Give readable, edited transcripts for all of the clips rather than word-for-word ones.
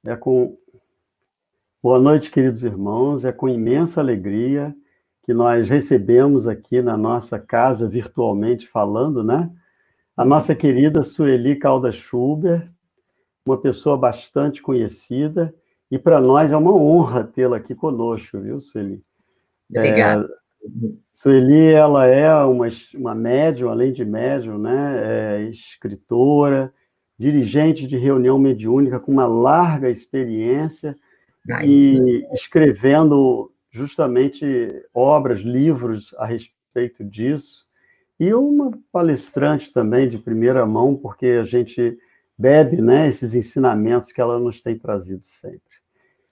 É com Boa noite, queridos irmãos. É com imensa alegria que nós recebemos aqui na nossa casa, virtualmente falando, né? A nossa querida Sueli Caldas Schubert, uma pessoa bastante conhecida, e para nós é uma honra tê-la aqui conosco, viu, Sueli? Obrigada. Sueli, ela é uma médium, além de médium, né? É escritora, dirigente de reunião mediúnica com uma larga experiência, e escrevendo justamente obras, livros a respeito disso, e uma palestrante também de primeira mão, porque a gente bebe, né, esses ensinamentos que ela nos tem trazido sempre.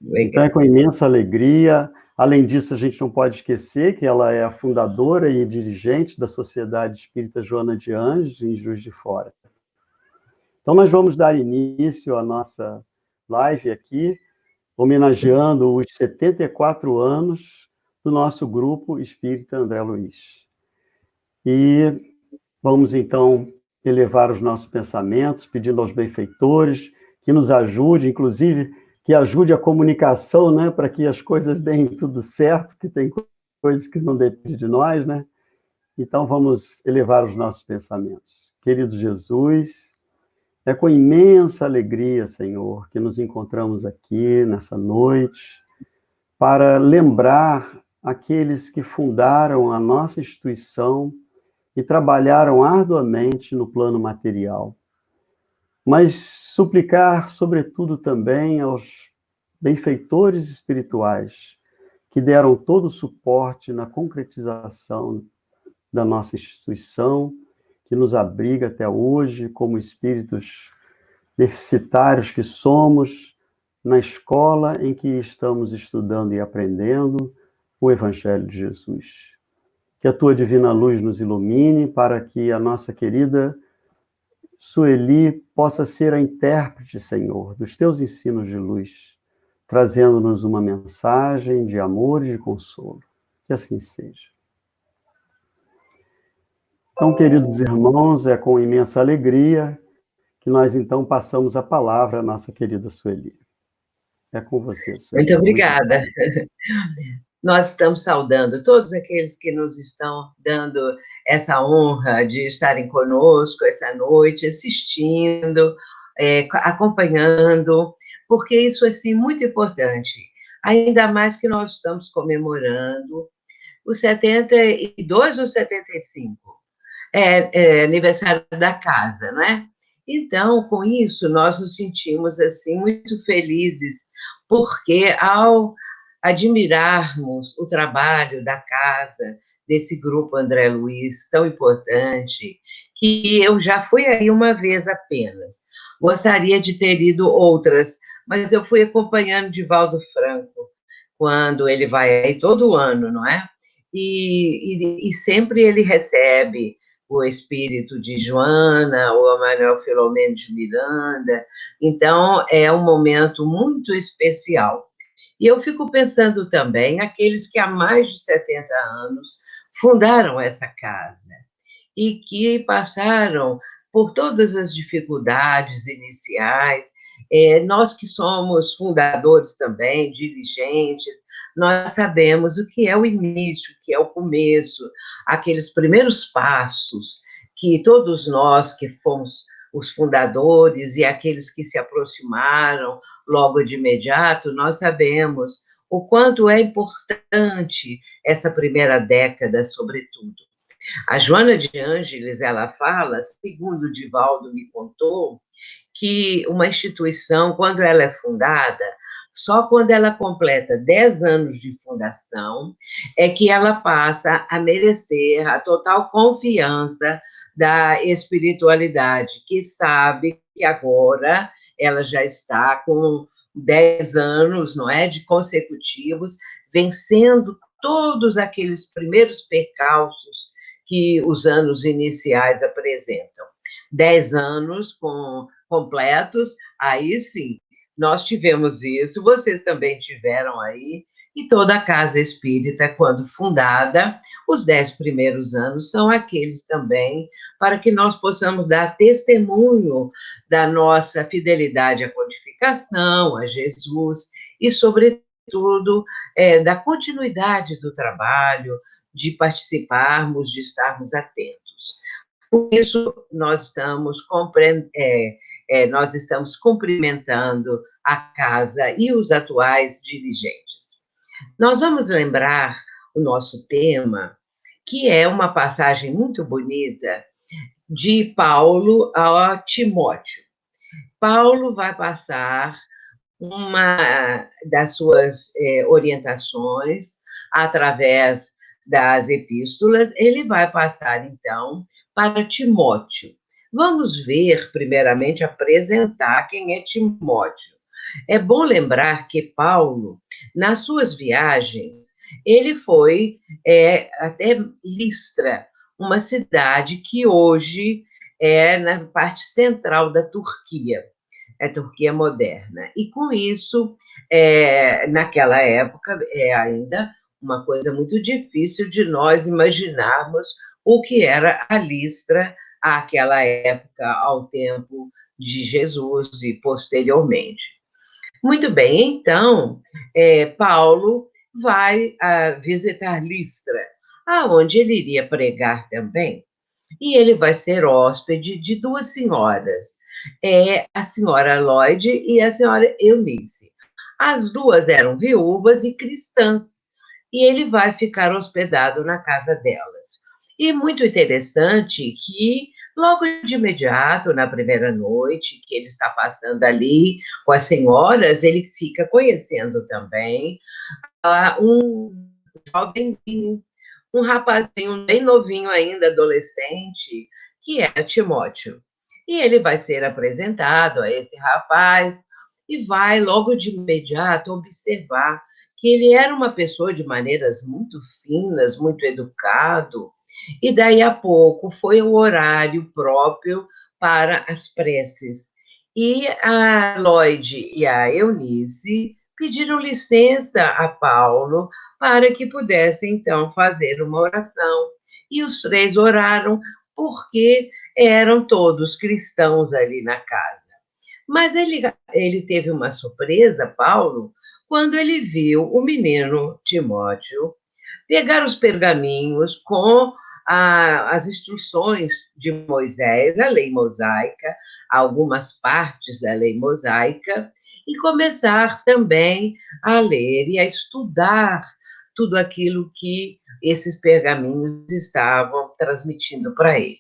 Legal. Então é com imensa alegria. Além disso, a gente não pode esquecer que ela é a fundadora e dirigente da Sociedade Espírita Joana de Anjos, em Juiz de Fora. Então nós vamos dar início à nossa live aqui, homenageando os 74 anos do nosso grupo Espírita André Luiz. E vamos, então, elevar os nossos pensamentos, pedindo aos benfeitores que nos ajude, inclusive, que ajude a comunicação, né, para que as coisas deem tudo certo, que tem coisas que não dependem de nós, né? Então, vamos elevar os nossos pensamentos. Querido Jesus, é com imensa alegria, Senhor, que nos encontramos aqui nessa noite para lembrar aqueles que fundaram a nossa instituição e trabalharam arduamente no plano material. Mas suplicar, sobretudo, também aos benfeitores espirituais que deram todo o suporte na concretização da nossa instituição, que nos abriga até hoje como espíritos deficitários que somos, na escola em que estamos estudando e aprendendo o Evangelho de Jesus. Que a tua divina luz nos ilumine para que a nossa querida Sueli possa ser a intérprete, Senhor, dos teus ensinos de luz, trazendo-nos uma mensagem de amor e de consolo. Que assim seja. Então, queridos irmãos, é com imensa alegria que nós, então, passamos a palavra à nossa querida Sueli. É com você, Sueli. Muito obrigada. Nós estamos saudando todos aqueles que nos estão dando essa honra de estarem conosco essa noite, assistindo, acompanhando, porque isso é, assim, muito importante. Ainda mais que nós estamos comemorando os 72 ou 75, aniversário da casa, não é? Então, com isso, nós nos sentimos, assim, muito felizes, porque ao admirarmos o trabalho da casa, desse grupo André Luiz, tão importante, que eu já fui aí uma vez apenas. Gostaria de ter ido outras, mas eu fui acompanhando Divaldo Franco, quando ele vai aí todo ano, não é? E sempre ele recebe o espírito de Joana, ou Manuel Filomeno de Miranda, então é um momento muito especial. E eu fico pensando também aqueles que há mais de 70 anos fundaram essa casa e que passaram por todas as dificuldades iniciais. Nós que somos fundadores também, dirigentes, nós sabemos o que é o início, o que é o começo, aqueles primeiros passos que todos nós que fomos os fundadores e aqueles que se aproximaram logo de imediato, nós sabemos o quanto é importante essa primeira década, sobretudo. A Joana de Ângeles, ela fala, segundo o Divaldo me contou, que uma instituição, quando ela é fundada, só quando ela completa 10 anos de fundação, é que ela passa a merecer a total confiança da espiritualidade, que sabe que agora ela já está com 10 anos, não é, de consecutivos, vencendo todos aqueles primeiros percalços que os anos iniciais apresentam. 10 anos completos, aí sim, nós tivemos isso, vocês também tiveram aí, E toda a casa espírita, quando fundada, os 10 primeiros anos são aqueles também para que nós possamos dar testemunho da nossa fidelidade à codificação, a Jesus, e, sobretudo, da continuidade do trabalho, de participarmos, de estarmos atentos. Por isso, nós estamos cumprimentando a casa e os atuais dirigentes. Nós vamos lembrar o nosso tema, que é uma passagem muito bonita de Paulo a Timóteo. Paulo vai passar uma das suas orientações através das epístolas, ele vai passar, então, para Timóteo. Vamos ver, primeiramente, apresentar quem é Timóteo. É bom lembrar que Paulo, nas suas viagens, ele foi até Listra, uma cidade que hoje é na parte central da Turquia, a Turquia moderna. E com isso, naquela época, é ainda uma coisa muito difícil de nós imaginarmos o que era a Listra àquela época, ao tempo de Jesus e posteriormente. Muito bem, então, Paulo vai visitar Listra, aonde ele iria pregar também, e ele vai ser hóspede de duas senhoras, a senhora Lloyd e a senhora Eunice. As duas eram viúvas e cristãs, e ele vai ficar hospedado na casa delas. E muito interessante que, logo de imediato, na primeira noite que ele está passando ali com as senhoras, ele fica conhecendo também um jovenzinho, um rapazinho bem novinho ainda, adolescente, que é Timóteo. E ele vai ser apresentado a esse rapaz e vai, logo de imediato, observar que ele era uma pessoa de maneiras muito finas, muito educado, e daí a pouco foi o horário próprio para as preces. E a Lloyd e a Eunice pediram licença a Paulo para que pudesse, então, fazer uma oração. E os três oraram porque eram todos cristãos ali na casa. Mas ele teve uma surpresa, Paulo, quando ele viu o menino Timóteo pegar os pergaminhos com as instruções de Moisés, a lei mosaica, algumas partes da lei mosaica, e começar também a ler e a estudar tudo aquilo que esses pergaminhos estavam transmitindo para ele.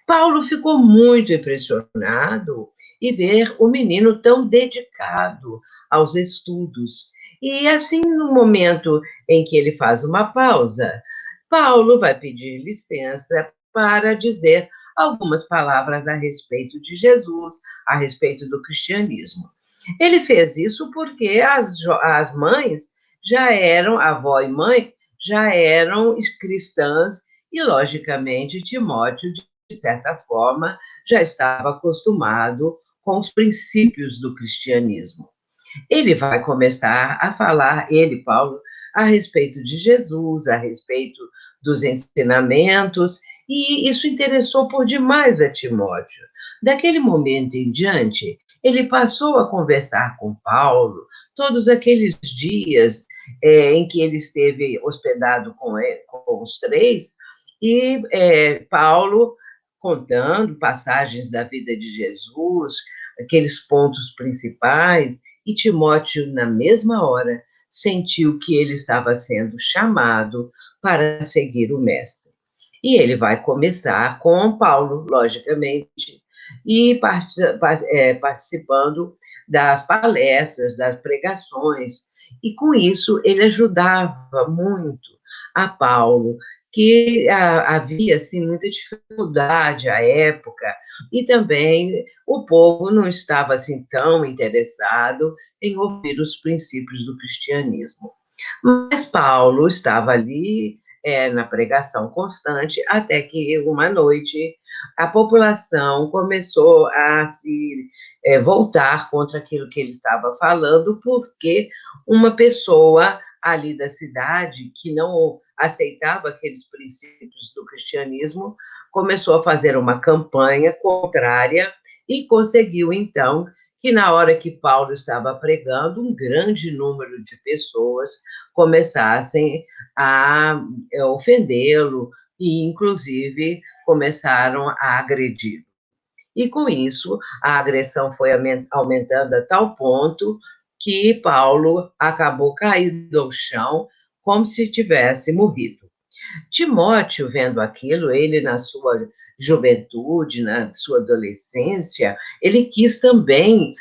Paulo ficou muito impressionado em ver o menino tão dedicado aos estudos. E assim, no momento em que ele faz uma pausa, Paulo vai pedir licença para dizer algumas palavras a respeito de Jesus, a respeito do cristianismo. Ele fez isso porque as mães já eram, a avó e mãe, já eram cristãs e, logicamente, Timóteo, de certa forma, já estava acostumado com os princípios do cristianismo. Ele vai começar a falar, ele, Paulo, a respeito de Jesus, a respeito dos ensinamentos, e isso interessou por demais a Timóteo. Daquele momento em diante, ele passou a conversar com Paulo todos aqueles dias em que ele esteve hospedado com os três, e Paulo contando passagens da vida de Jesus, aqueles pontos principais, e Timóteo, na mesma hora, sentiu que ele estava sendo chamado para seguir o mestre. E ele vai começar com Paulo, logicamente, e participando das palestras, das pregações, e com isso ele ajudava muito a Paulo, que havia assim, muita dificuldade à época, e também o povo não estava assim tão interessado em ouvir os princípios do cristianismo. Mas Paulo estava ali na pregação constante, até que uma noite a população começou a se voltar contra aquilo que ele estava falando, porque uma pessoa ali da cidade, que não aceitava aqueles princípios do cristianismo, começou a fazer uma campanha contrária e conseguiu, então, que na hora que Paulo estava pregando, um grande número de pessoas começassem a ofendê-lo e, inclusive, começaram a agredi-lo. E, com isso, a agressão foi aumentando a tal ponto que Paulo acabou caído ao chão como se tivesse morrido. Timóteo, vendo aquilo, ele na sua juventude, na sua adolescência, ele quis também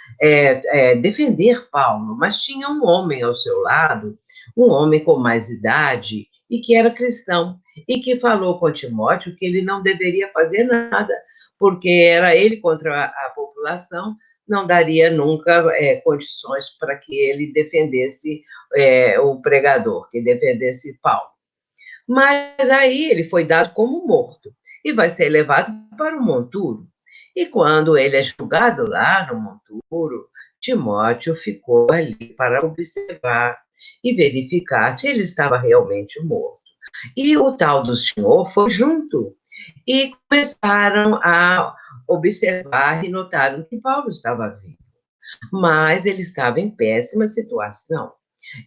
defender Paulo, mas tinha um homem ao seu lado, um homem com mais idade e que era cristão, e que falou com Timóteo que ele não deveria fazer nada, porque era ele contra a população, não daria nunca condições para que ele defendesse o pregador, que defendesse Paulo. Mas aí ele foi dado como morto e vai ser levado para o monturo. E quando ele é julgado lá no monturo, Timóteo ficou ali para observar e verificar se ele estava realmente morto. E o tal do Senhor foi junto e começaram a observar e notaram que Paulo estava vivo, mas ele estava em péssima situação.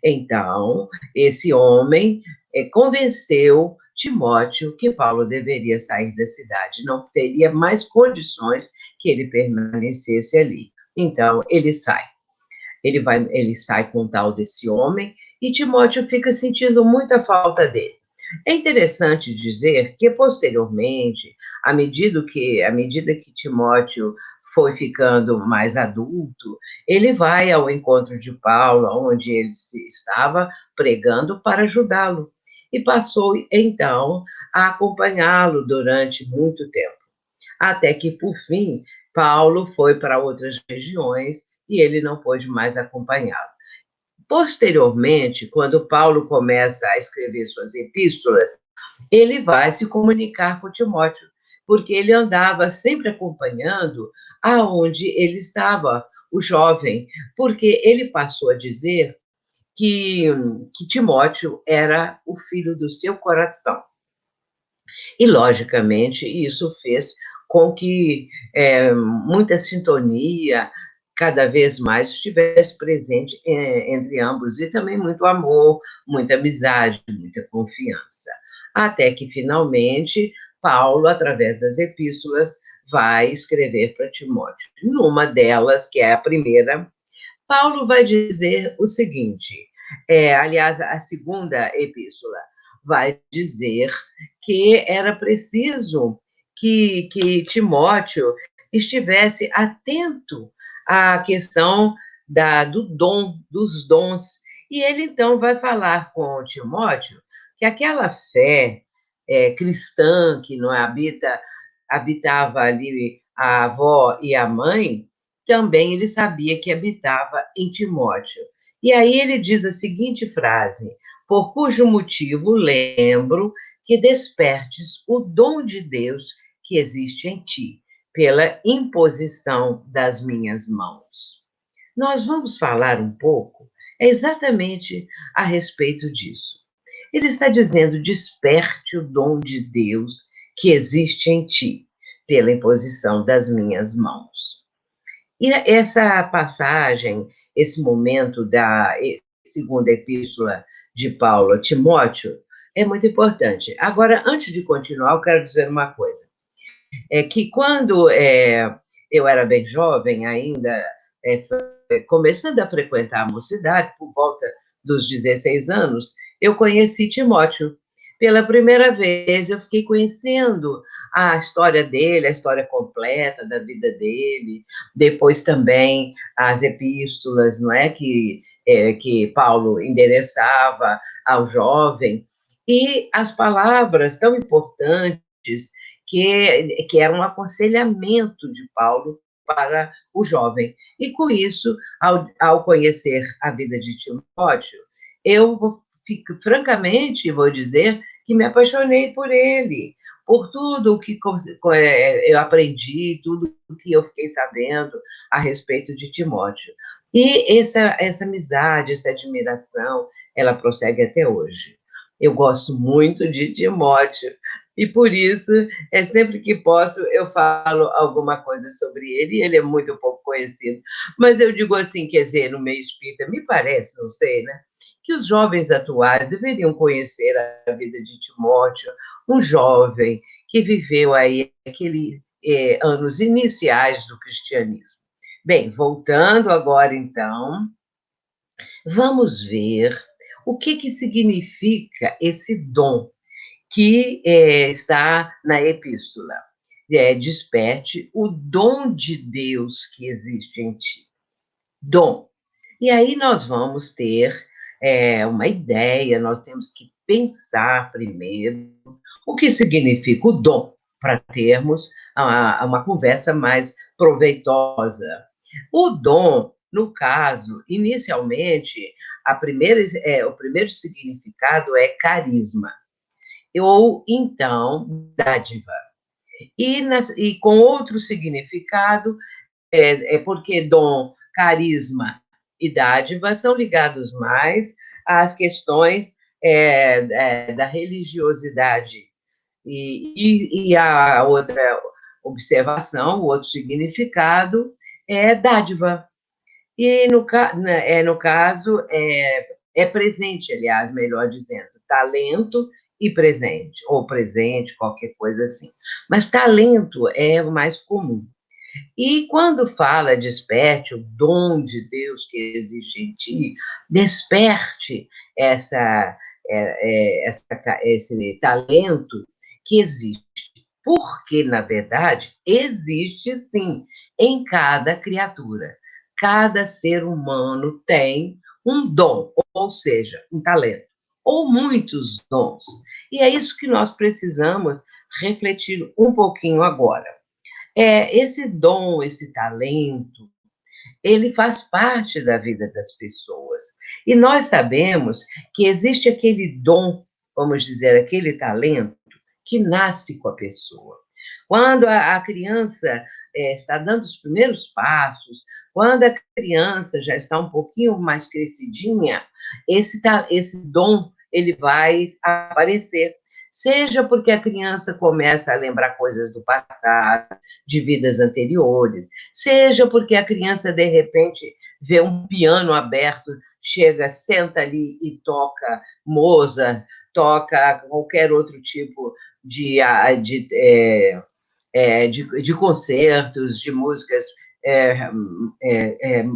Então, esse homem convenceu Timóteo que Paulo deveria sair da cidade, não teria mais condições que ele permanecesse ali. Então, ele sai. Ele sai com o tal desse homem e Timóteo fica sentindo muita falta dele. É interessante dizer que, posteriormente, à medida que Timóteo foi ficando mais adulto, ele vai ao encontro de Paulo, onde ele estava pregando, para ajudá-lo. E passou, então, a acompanhá-lo durante muito tempo. Até que, por fim, Paulo foi para outras regiões e ele não pôde mais acompanhá-lo. Posteriormente, quando Paulo começa a escrever suas epístolas, ele vai se comunicar com Timóteo, porque ele andava sempre acompanhando aonde ele estava, o jovem, porque ele passou a dizer que Timóteo era o filho do seu coração. E, logicamente, isso fez com que muita sintonia, cada vez mais estivesse presente entre ambos, e também muito amor, muita amizade, muita confiança. Até que, finalmente, Paulo, através das epístolas, vai escrever para Timóteo. Numa delas, que é a primeira, Paulo vai dizer o seguinte, aliás, a segunda epístola vai dizer que era preciso que Timóteo estivesse atento à questão dos dons. E ele, então, vai falar com Timóteo que aquela fé cristã que não habitava ali a avó e a mãe, também ele sabia que habitava em Timóteo. E aí ele diz a seguinte frase: por cujo motivo lembro que despertes o dom de Deus que existe em ti, pela imposição das minhas mãos. Nós vamos falar um pouco exatamente a respeito disso. Ele está dizendo: desperte o dom de Deus que existe em ti, pela imposição das minhas mãos. E essa passagem, esse momento da segunda epístola de Paulo a Timóteo, é muito importante. Agora, antes de continuar, eu quero dizer uma coisa. É que quando eu era bem jovem, ainda começando a frequentar a mocidade, por volta dos 16 anos, eu conheci Timóteo. Pela primeira vez, eu fiquei conhecendo a história dele, a história completa da vida dele, depois também as epístolas, não é, que Paulo endereçava ao jovem, e as palavras tão importantes que era um aconselhamento de Paulo para o jovem. E com isso, ao conhecer a vida de Timóteo, eu francamente vou dizer que me apaixonei por ele, por tudo o que eu aprendi, tudo o que eu fiquei sabendo a respeito de Timóteo. E essa amizade, essa admiração, ela prossegue até hoje. Eu gosto muito de Timóteo, e por isso, sempre que posso, eu falo alguma coisa sobre ele, ele é muito pouco conhecido. Mas eu digo assim, quer dizer, no meio espírita, me parece, não sei, né, que os jovens atuais deveriam conhecer a vida de Timóteo, um jovem que viveu aí aqueles anos iniciais do cristianismo. Bem, voltando agora, então, vamos ver o que significa esse dom que está na epístola. Desperte o dom de Deus que existe em ti. Dom. E aí nós vamos ter uma ideia, nós temos que pensar primeiro o que significa o dom, para termos uma conversa mais proveitosa. O dom, no caso, inicialmente, o primeiro significado é carisma, ou então dádiva. E com outro significado, porque dom, carisma e dádiva são ligados mais às questões da religiosidade. E a outra observação, o outro significado é dádiva. E, no caso, presente, aliás, melhor dizendo, talento e presente, ou presente, qualquer coisa assim. Mas talento é o mais comum. E quando fala desperte o dom de Deus que existe em ti, desperte esse talento que existe. Porque, na verdade, existe sim em cada criatura. Cada ser humano tem um dom, ou seja, um talento, ou muitos dons. E é isso que nós precisamos refletir um pouquinho agora. Esse dom, esse talento, ele faz parte da vida das pessoas. E nós sabemos que existe aquele dom, vamos dizer, aquele talento, que nasce com a pessoa. Quando a criança está dando os primeiros passos, quando a criança já está um pouquinho mais crescidinha, esse dom ele vai aparecer. Seja porque a criança começa a lembrar coisas do passado, de vidas anteriores, seja porque a criança, de repente, vê um piano aberto, chega, senta ali e toca Mozart, toca qualquer outro tipo de concertos, de músicas,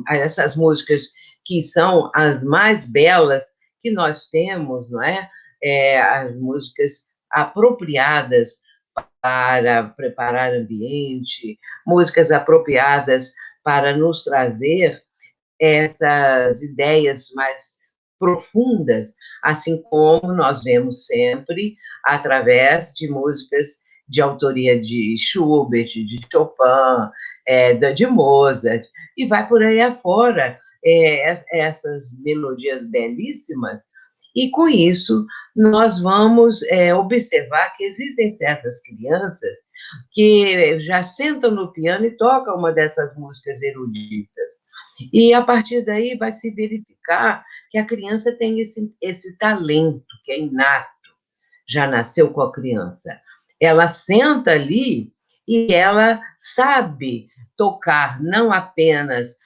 essas músicas que são as mais belas que nós temos, não é? As músicas apropriadas para preparar ambiente, músicas apropriadas para nos trazer essas ideias mais profundas, assim como nós vemos sempre através de músicas de autoria de Schubert, de Chopin, de Mozart, e vai por aí afora, essas melodias belíssimas, e com isso nós vamos observar que existem certas crianças que já sentam no piano e tocam uma dessas músicas eruditas. E a partir daí vai se verificar que a criança tem esse talento que é inato, já nasceu com a criança. Ela senta ali e ela sabe tocar não apenas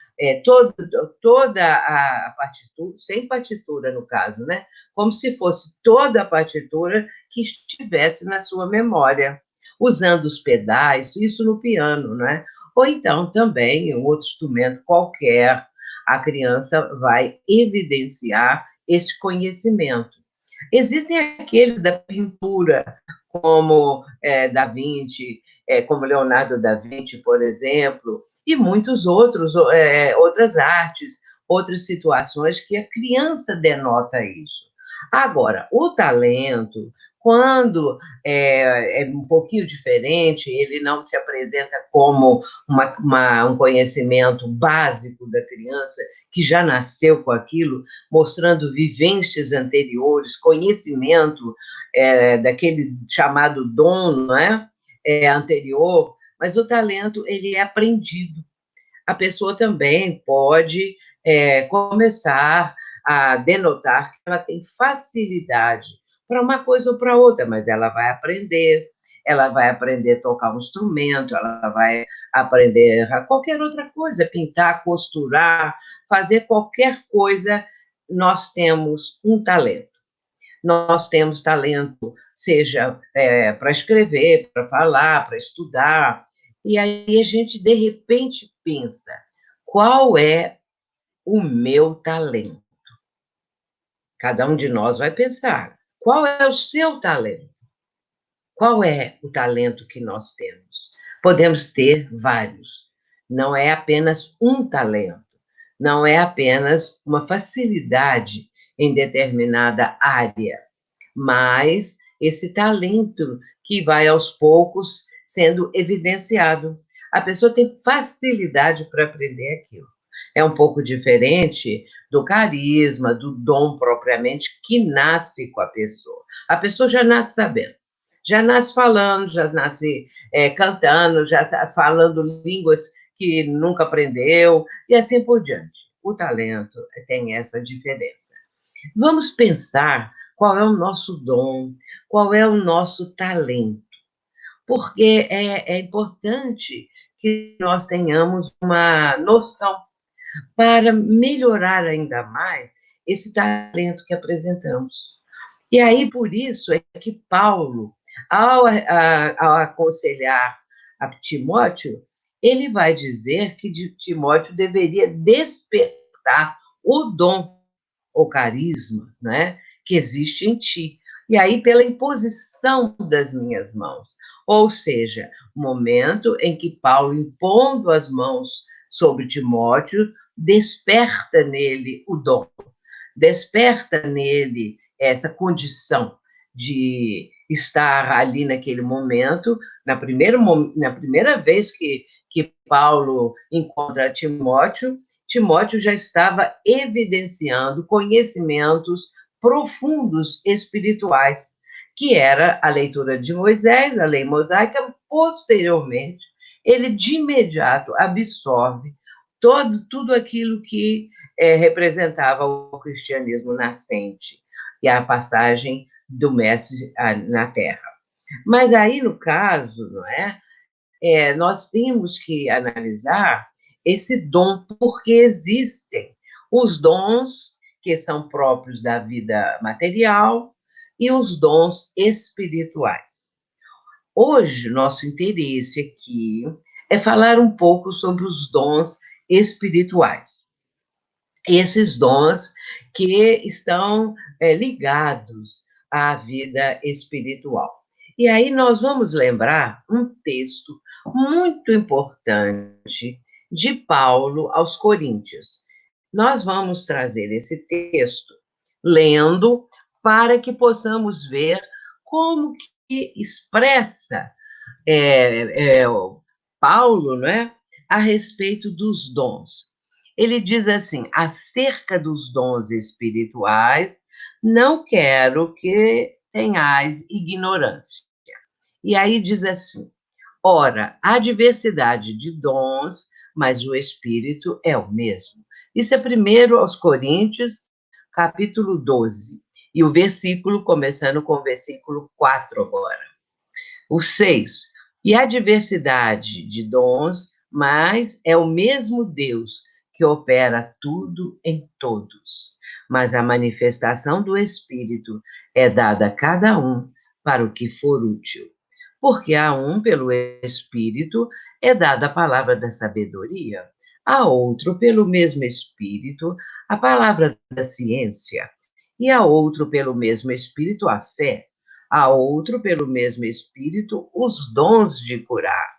toda a partitura, sem partitura no caso, né? Como se fosse toda a partitura que estivesse na sua memória, usando os pedais, isso no piano, né? Ou então também, em outro instrumento qualquer, a criança vai evidenciar esse conhecimento. Existem aqueles da pintura, como Da Vinci, como Leonardo da Vinci, por exemplo, e muitos outras artes, outras situações que a criança denota isso. Agora, o talento, quando um pouquinho diferente, ele não se apresenta como um conhecimento básico da criança, que já nasceu com aquilo, mostrando vivências anteriores, conhecimento daquele chamado dom, não é? Anterior, mas o talento, ele é aprendido. A pessoa também pode começar a denotar que ela tem facilidade para uma coisa ou para outra, mas ela vai aprender a tocar um instrumento, ela vai aprender qualquer outra coisa, pintar, costurar, fazer qualquer coisa. Nós temos um talento. Nós temos talento, seja para escrever, para falar, para estudar, e aí a gente, de repente, pensa, qual é o meu talento? Cada um de nós vai pensar, qual é o seu talento? Qual é o talento que nós temos? Podemos ter vários. Não é apenas um talento, não é apenas uma facilidade em determinada área, mas esse talento que vai aos poucos sendo evidenciado. A pessoa tem facilidade para aprender aquilo. É um pouco diferente do carisma, do dom propriamente, que nasce com a pessoa. A pessoa já nasce sabendo, já nasce falando, já nasce cantando, já falando línguas que nunca aprendeu, e assim por diante. O talento tem essa diferença. Vamos pensar qual é o nosso dom, qual é o nosso talento, porque é importante que nós tenhamos uma noção para melhorar ainda mais esse talento que apresentamos. E aí, por isso, é que Paulo, ao aconselhar a Timóteo, ele vai dizer que Timóteo deveria despertar o dom, o carisma, né, que existe em ti. E aí, pela imposição das minhas mãos. Ou seja, o momento em que Paulo, impondo as mãos sobre Timóteo, desperta nele o dom, desperta nele essa condição de estar ali naquele momento. Na primeira vez que Paulo encontra Timóteo, Timóteo já estava evidenciando conhecimentos profundos espirituais, que era a leitura de Moisés, a lei mosaica. Posteriormente, ele de imediato absorve tudo aquilo que representava o cristianismo nascente e a passagem do mestre na terra. Mas aí, no caso, não é? Nós temos que analisar esse dom, porque existem os dons que são próprios da vida material e os dons espirituais. Hoje, nosso interesse aqui é falar um pouco sobre os dons espirituais. Esses dons que estão ligados à vida espiritual. E aí nós vamos lembrar um texto muito importante de Paulo aos Coríntios. Nós vamos trazer esse texto lendo para que possamos ver como que expressa Paulo, né, a respeito dos dons. Ele diz assim: acerca dos dons espirituais, não quero que tenhais ignorância. E aí diz assim: ora, há diversidade de dons, mas o Espírito é o mesmo. Isso é 1 aos Coríntios, capítulo 12, e o versículo, começando com o versículo 4 agora. O 6, e há diversidade de dons, mas é o mesmo Deus que opera tudo em todos. Mas a manifestação do Espírito é dada a cada um para o que for útil. Porque a um, pelo Espírito, é dada a palavra da sabedoria, a outro, pelo mesmo Espírito, a palavra da ciência, e a outro, pelo mesmo Espírito, a fé, a outro, pelo mesmo Espírito, os dons de curar,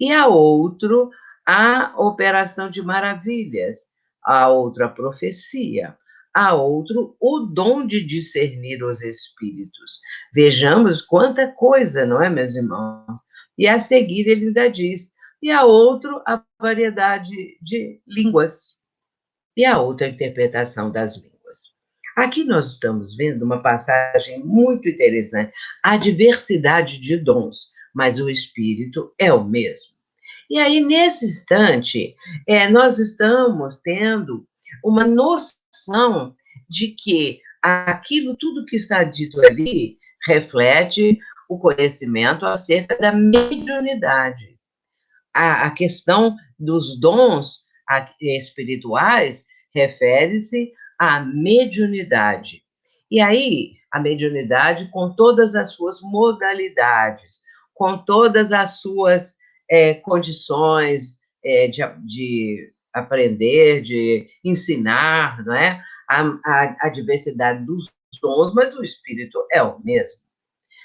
e a outro, a operação de maravilhas, a outro, a profecia, a outro, o dom de discernir os espíritos. Vejamos quanta coisa, não é, meus irmãos? E a seguir ele ainda diz, e a outro, a variedade de línguas, e a outra, a interpretação das línguas. Aqui nós estamos vendo uma passagem muito interessante, a diversidade de dons, mas o Espírito é o mesmo. E aí, nesse instante, nós estamos tendo uma noção de que aquilo, tudo que está dito ali, reflete o conhecimento acerca da mediunidade. A questão dos dons espirituais refere-se à mediunidade. E aí, a mediunidade, com todas as suas modalidades, com todas as suas condições de aprender, de ensinar, não é? A diversidade dos dons, mas o espírito é o mesmo.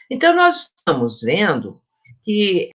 Então, nós estamos vendo que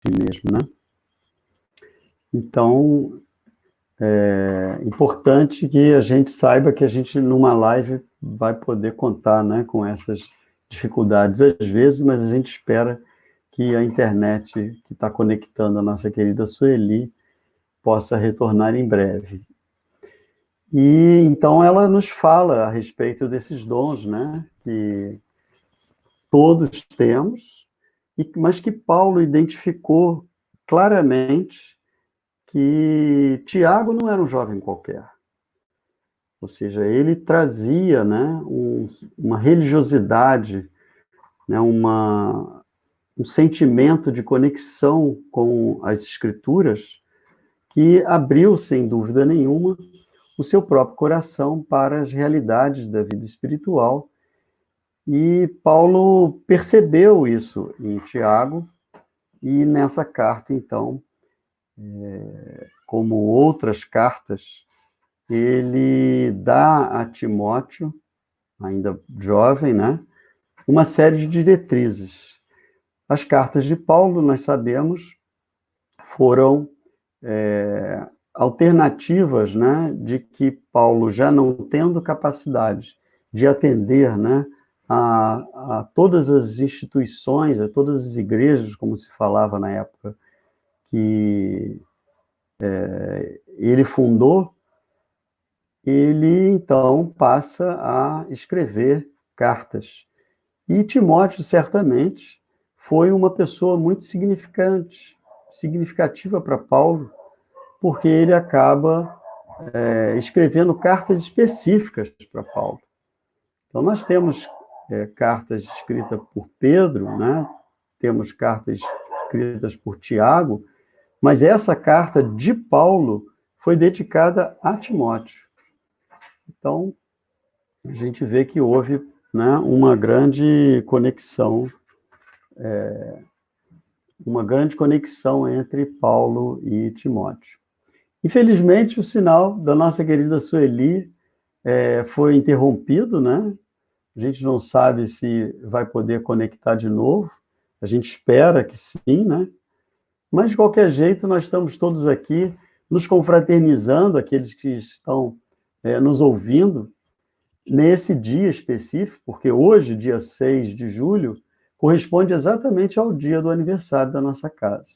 mesmo, né? Então, é importante que a gente saiba que a gente, numa live, vai poder contar, né, com essas dificuldades às vezes, mas a gente espera que a internet que está conectando a nossa querida Sueli possa retornar em breve. E então ela nos fala a respeito desses dons, né, que todos temos, mas que Paulo identificou claramente que Tiago não era um jovem qualquer. Ou seja, ele trazia, né, uma religiosidade, né, um sentimento de conexão com as escrituras que abriu, sem dúvida nenhuma, o seu próprio coração para as realidades da vida espiritual. E Paulo percebeu isso em Tiago, e nessa carta, então, como outras cartas, ele dá a Timóteo, ainda jovem, né, uma série de diretrizes. As cartas de Paulo, nós sabemos, foram alternativas, né, de que Paulo, já não tendo capacidade de atender, né, a todas as instituições, a todas as igrejas, como se falava na época que ele fundou, ele então passa a escrever cartas. E Timóteo, certamente, foi uma pessoa muito significativa para Paulo, porque ele acaba escrevendo cartas específicas para Paulo. Então, nós temos cartas escritas por Pedro, né? Temos cartas escritas por Tiago, mas essa carta de Paulo foi dedicada a Timóteo. Então, a gente vê que houve, né, uma grande conexão entre Paulo e Timóteo. Infelizmente, o sinal da nossa querida Sueli foi interrompido, né? A gente não sabe se vai poder conectar de novo. A gente espera que sim, né? Mas, de qualquer jeito, nós estamos todos aqui nos confraternizando, aqueles que estão nos ouvindo, nesse dia específico, porque hoje, dia 6 de julho, corresponde exatamente ao dia do aniversário da nossa casa.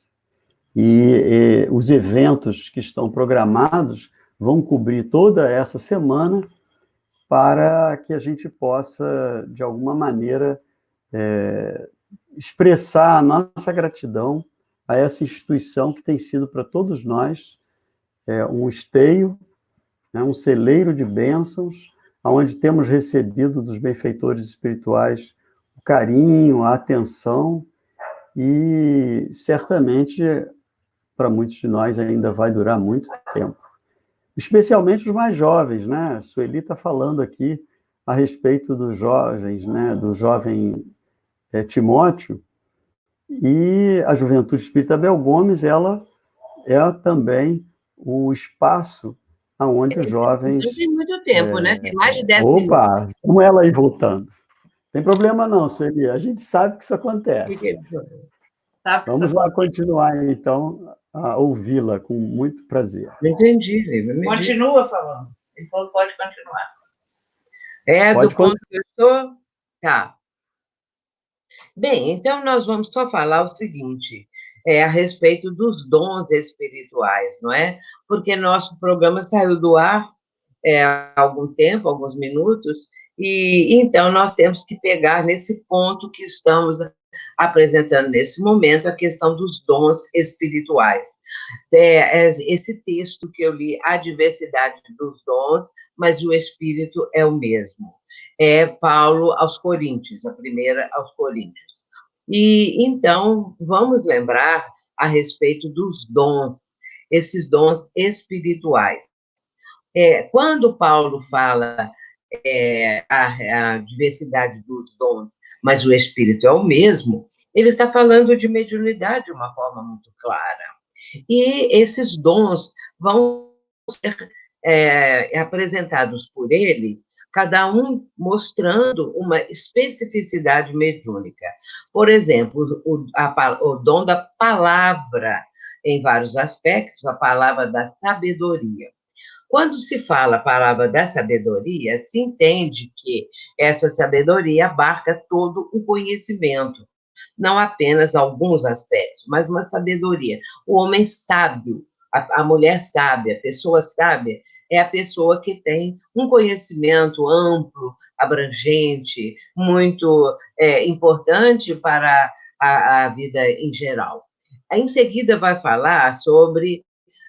E os eventos que estão programados vão cobrir toda essa semana para que a gente possa, de alguma maneira, expressar a nossa gratidão a essa instituição que tem sido para todos nós um esteio, né, um celeiro de bênçãos, onde temos recebido dos benfeitores espirituais o carinho, a atenção, e certamente, para muitos de nós, ainda vai durar muito tempo. Especialmente os mais jovens, né? Sueli está falando aqui a respeito dos jovens, né? Do jovem Timóteo, e a Juventude Espírita Bel Gomes, ela é também o espaço onde os jovens... Não tem muito tempo, né? Tem mais de 10 minutos. Opa, como ela aí voltando. Tem problema não, Sueli, a gente sabe que isso acontece. Vamos lá continuar, então, a ouvi-la com muito prazer. Entendi, Lívia. Continua falando. Ele falou que pode continuar. Do ponto que eu estou? Tá. Bem, então nós vamos só falar o seguinte, a respeito dos dons espirituais, não é? Porque nosso programa saiu do ar há algum tempo, alguns minutos, e então nós temos que pegar nesse ponto que estamos apresentando nesse momento, a questão dos dons espirituais. Esse texto que eu li, a diversidade dos dons, mas o Espírito é o mesmo. É Paulo aos Coríntios, a primeira aos Coríntios. E, então, vamos lembrar a respeito dos dons, esses dons espirituais. Quando Paulo fala a diversidade dos dons, mas o Espírito é o mesmo, ele está falando de mediunidade de uma forma muito clara. E esses dons vão ser apresentados por ele, cada um mostrando uma especificidade mediúnica. Por exemplo, o dom da palavra, em vários aspectos, a palavra da sabedoria. Quando se fala a palavra da sabedoria, se entende que essa sabedoria abarca todo o conhecimento, não apenas alguns aspectos, mas uma sabedoria. O homem sábio, a mulher sábia, a pessoa sábia, é a pessoa que tem um conhecimento amplo, abrangente, muito importante para a vida em geral. Em seguida, vai falar sobre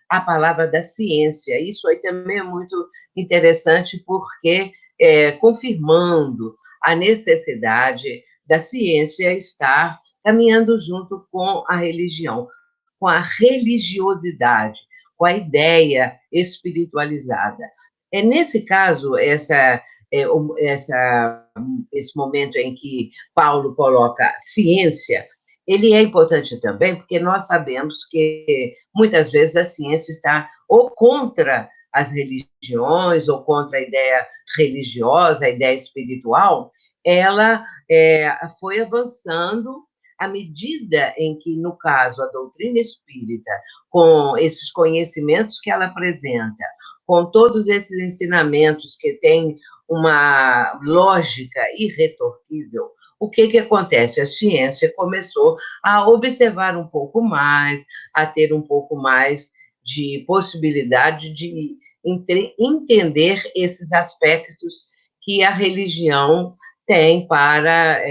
a palavra da ciência. Isso aí também é muito interessante, porque confirmando a necessidade da ciência estar caminhando junto com a religião, com a religiosidade, com a ideia espiritualizada. Nesse caso, esse momento em que Paulo coloca ciência, ele é importante também, porque nós sabemos que muitas vezes a ciência está ou contra as religiões, ou contra a ideia religiosa, a ideia espiritual, ela foi avançando à medida em que, no caso, a doutrina espírita, com esses conhecimentos que ela apresenta, com todos esses ensinamentos que têm uma lógica irretorquível, o que acontece? A ciência começou a observar um pouco mais, a ter um pouco mais de possibilidade de entender esses aspectos que a religião tem para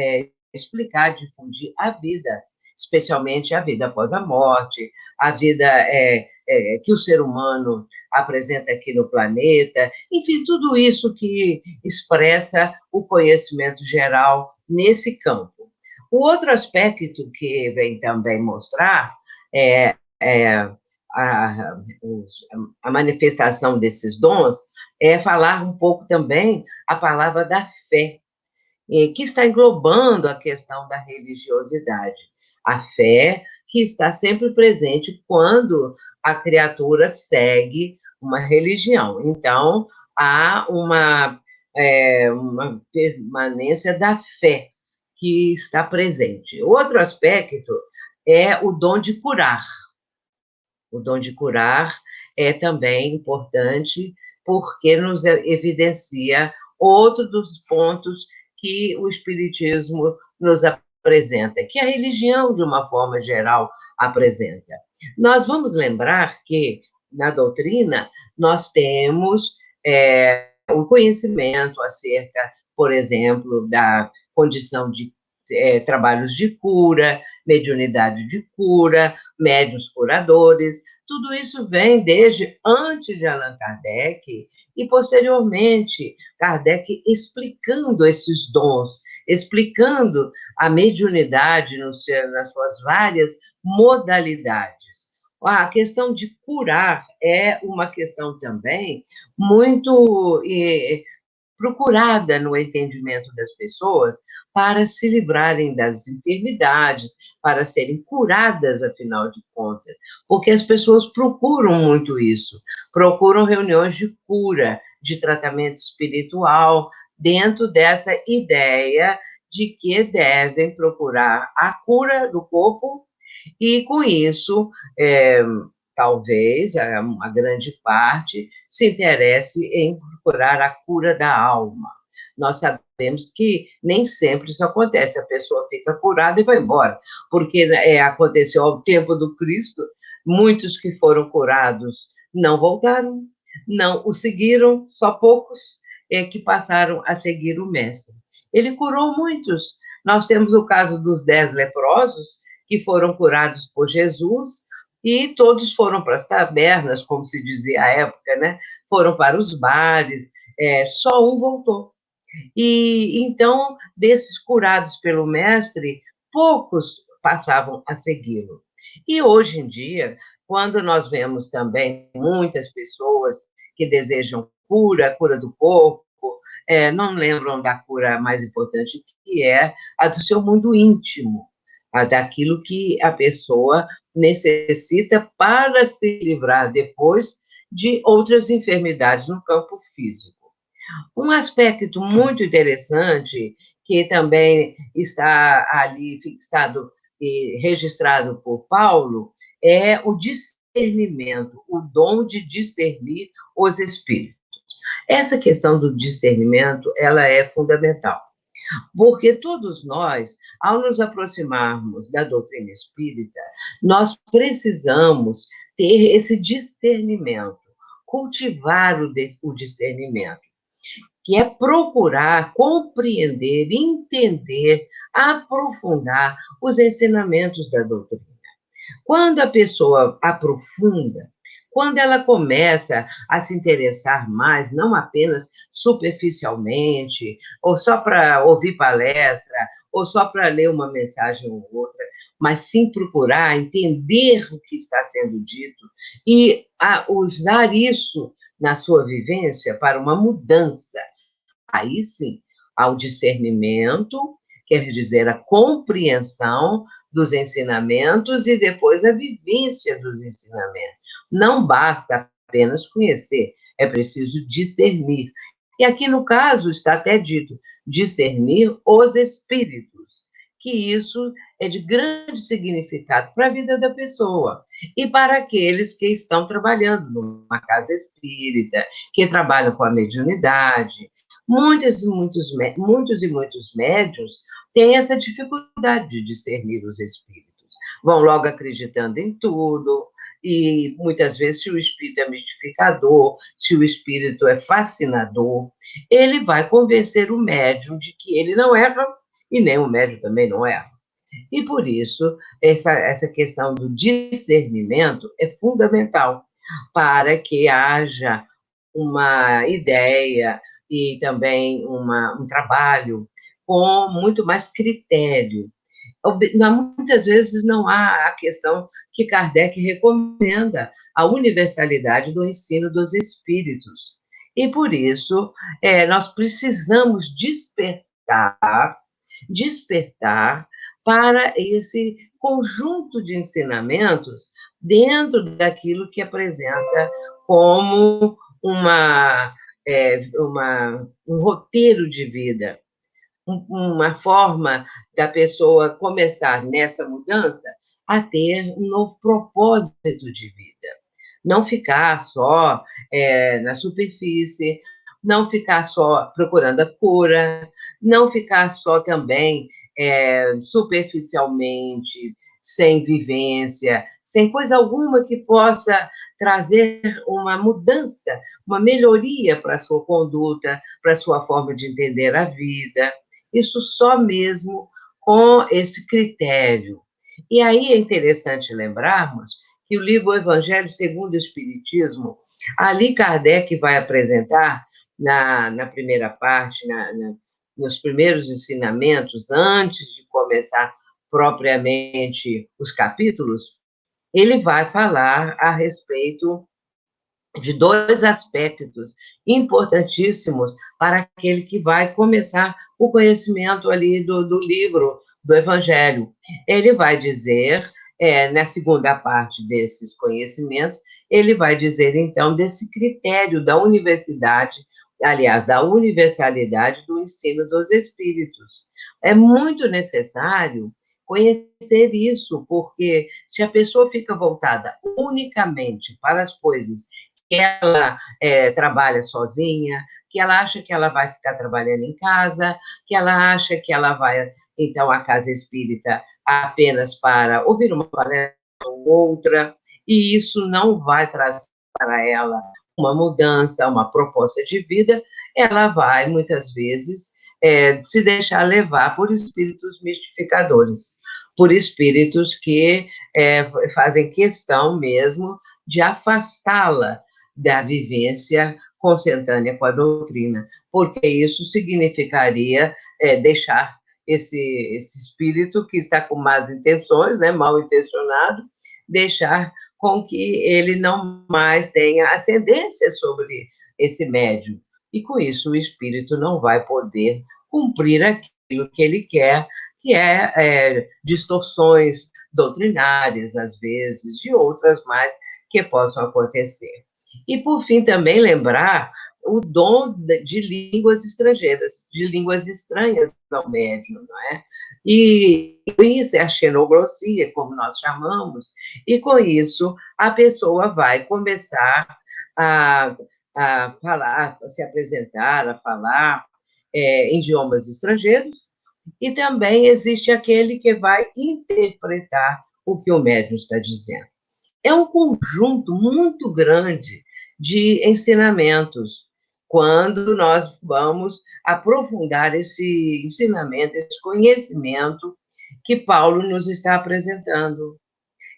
explicar, difundir a vida, especialmente a vida após a morte, a vida que o ser humano apresenta aqui no planeta, enfim, tudo isso que expressa o conhecimento geral nesse campo. O outro aspecto que vem também mostrar a manifestação desses dons é falar um pouco também a palavra da fé, que está englobando a questão da religiosidade. A fé que está sempre presente quando a criatura segue uma religião. Então, há uma permanência da fé que está presente. Outro aspecto é o dom de curar. O dom de curar é também importante, porque nos evidencia outro dos pontos que o Espiritismo nos apresenta, que a religião, de uma forma geral, apresenta. Nós vamos lembrar que, na doutrina, nós temos um conhecimento acerca, por exemplo, da condição de trabalhos de cura, mediunidade de cura, médiuns curadores, tudo isso vem desde antes de Allan Kardec e, posteriormente, Kardec explicando esses dons, explicando a mediunidade nas suas várias modalidades. A questão de curar é uma questão também muito procurada no entendimento das pessoas para se livrarem das enfermidades, para serem curadas, afinal de contas, porque as pessoas procuram muito isso, procuram reuniões de cura, de tratamento espiritual, dentro dessa ideia de que devem procurar a cura do corpo e, com isso, talvez uma grande parte se interesse em procurar a cura da alma. Nós sabemos que nem sempre isso acontece, a pessoa fica curada e vai embora, porque aconteceu ao tempo do Cristo, muitos que foram curados não voltaram, não o seguiram, só poucos que passaram a seguir o Mestre. Ele curou muitos. Nós temos o caso dos 10 leprosos, que foram curados por Jesus, e todos foram para as tabernas, como se dizia à época, né? Foram para os bares, só um voltou. E então, desses curados pelo Mestre, poucos passavam a segui-lo. E hoje em dia, quando nós vemos também muitas pessoas que desejam cura do corpo, não lembram da cura mais importante, que é a do seu mundo íntimo, daquilo que a pessoa necessita para se livrar depois de outras enfermidades no campo físico. Um aspecto muito interessante, que também está ali fixado e registrado por Paulo, é o discernimento, o dom de discernir os espíritos. Essa questão do discernimento, ela é fundamental. Porque todos nós, ao nos aproximarmos da doutrina espírita, nós precisamos ter esse discernimento, cultivar o discernimento, que é procurar compreender, entender, aprofundar os ensinamentos da doutrina. Quando a pessoa aprofunda, quando ela começa a se interessar mais, não apenas superficialmente, ou só para ouvir palestra, ou só para ler uma mensagem ou outra, mas sim procurar entender o que está sendo dito e usar isso na sua vivência para uma mudança. Aí sim, ao discernimento, quer dizer, a compreensão dos ensinamentos e depois a vivência dos ensinamentos. Não basta apenas conhecer, é preciso discernir. E aqui, no caso, está até dito, discernir os espíritos, que isso é de grande significado para a vida da pessoa e para aqueles que estão trabalhando numa casa espírita, que trabalham com a mediunidade. Muitos e muitos médiuns têm essa dificuldade de discernir os espíritos. Vão logo acreditando em tudo, e muitas vezes, se o espírito é mistificador, se o espírito é fascinador, ele vai convencer o médium de que ele não erra, e nem o médium também não erra. E, por isso, essa questão do discernimento é fundamental para que haja uma ideia e também um trabalho com muito mais critério. Muitas vezes não há a questão que Kardec recomenda, a universalidade do ensino dos espíritos. E, por isso, nós precisamos despertar para esse conjunto de ensinamentos dentro daquilo que apresenta como um roteiro de vida, uma forma da pessoa começar nessa mudança a ter um novo propósito de vida. Não ficar só na superfície, não ficar só procurando a cura, não ficar só também superficialmente, sem vivência, sem coisa alguma que possa trazer uma mudança, uma melhoria para a sua conduta, para a sua forma de entender a vida. Isso só mesmo com esse critério. E aí é interessante lembrarmos que o livro Evangelho segundo o Espiritismo, ali Kardec vai apresentar, na primeira parte, nos primeiros ensinamentos, antes de começar propriamente os capítulos, ele vai falar a respeito de dois aspectos importantíssimos para aquele que vai começar o conhecimento ali do livro, do Evangelho. Ele vai dizer, na segunda parte desses conhecimentos, ele vai dizer, então, desse critério da universidade, aliás, da universalidade do ensino dos espíritos. É muito necessário conhecer isso, porque se a pessoa fica voltada unicamente para as coisas que ela trabalha sozinha, que ela acha que ela vai ficar trabalhando em casa, que ela acha que ela vai, então, à casa espírita apenas para ouvir uma palestra ou outra, e isso não vai trazer para ela uma mudança, uma proposta de vida, ela vai, muitas vezes, se deixar levar por espíritos mistificadores, por espíritos que fazem questão mesmo de afastá-la da vivência consentânea com a doutrina, porque isso significaria deixar esse espírito que está com más intenções, né, mal intencionado, deixar com que ele não mais tenha ascendência sobre esse médium. E com isso o espírito não vai poder cumprir aquilo que ele quer, que é distorções doutrinárias, às vezes, e outras mais que possam acontecer. E, por fim, também lembrar o dom de línguas estrangeiras, de línguas estranhas ao médium, não é? E isso é a xenoglossia, como nós chamamos, e com isso a pessoa vai começar a falar, a se apresentar, a falar idiomas estrangeiros, e também existe aquele que vai interpretar o que o médium está dizendo. É um conjunto muito grande de ensinamentos, quando nós vamos aprofundar esse ensinamento, esse conhecimento que Paulo nos está apresentando.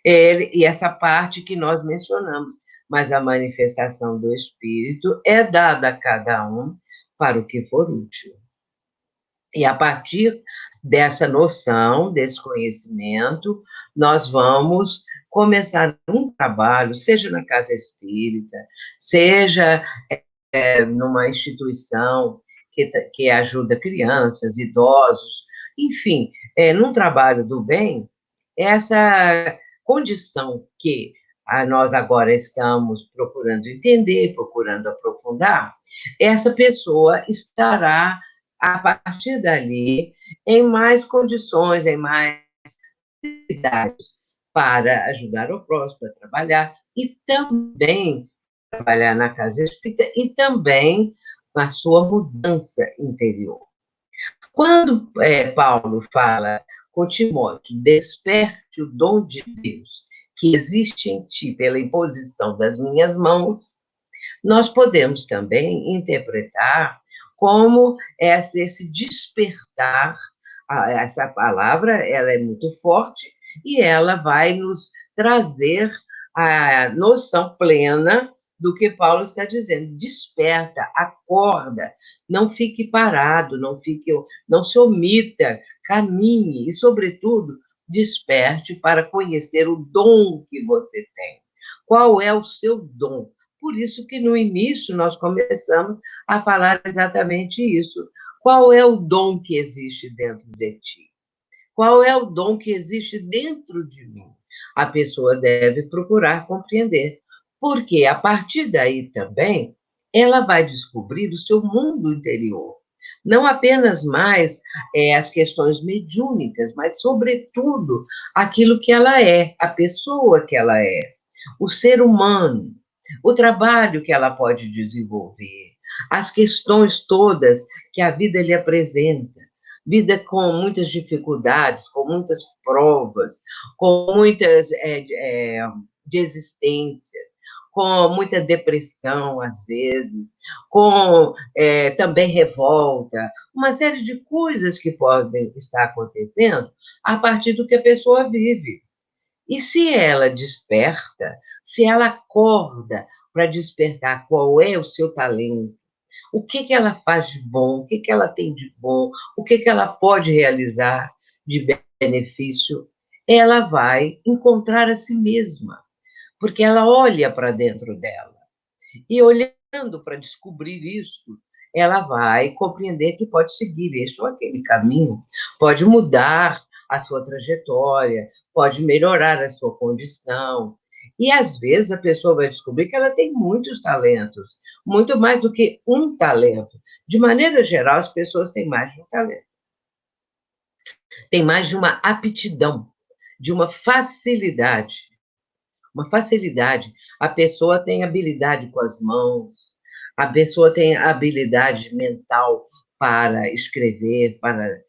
E essa parte que nós mencionamos, mas a manifestação do Espírito é dada a cada um para o que for útil. E a partir dessa noção, desse conhecimento, nós vamos começar um trabalho, seja na casa espírita, seja numa instituição que ajuda crianças, idosos, enfim, num trabalho do bem, essa condição que nós agora estamos procurando entender, procurando aprofundar, essa pessoa estará, a partir dali, em mais condições, em mais possibilidades para ajudar o próximo, para trabalhar, e também trabalhar na casa espírita, e também na sua mudança interior. Quando Paulo fala com Timóteo, desperte o dom de Deus que existe em ti pela imposição das minhas mãos, nós podemos também interpretar como esse despertar, essa palavra, ela é muito forte, e ela vai nos trazer a noção plena do que Paulo está dizendo. Desperta, acorda, não fique parado, não se omita, caminhe e, sobretudo, desperte para conhecer o dom que você tem. Qual é o seu dom? Por isso que no início nós começamos a falar exatamente isso. Qual é o dom que existe dentro de ti? Qual é o dom que existe dentro de mim? A pessoa deve procurar compreender, porque a partir daí também ela vai descobrir o seu mundo interior. Não apenas mais as questões mediúnicas, mas, sobretudo, aquilo que ela é, a pessoa que ela é, o ser humano, o trabalho que ela pode desenvolver, as questões todas que a vida lhe apresenta. Vida com muitas dificuldades, com muitas provas, com muitas desistências, com muita depressão, às vezes, com também revolta, uma série de coisas que podem estar acontecendo a partir do que a pessoa vive. E se ela desperta, se ela acorda para despertar qual é o seu talento, o que ela faz de bom, o que ela tem de bom, o que ela pode realizar de benefício, ela vai encontrar a si mesma, porque ela olha para dentro dela. E olhando para descobrir isso, ela vai compreender que pode seguir este ou aquele caminho, pode mudar a sua trajetória, pode melhorar a sua condição. E, às vezes, a pessoa vai descobrir que ela tem muitos talentos, muito mais do que um talento. De maneira geral, as pessoas têm mais de um talento. Tem mais de uma aptidão, de uma facilidade. Uma facilidade. A pessoa tem habilidade com as mãos, a pessoa tem habilidade mental para escrever, para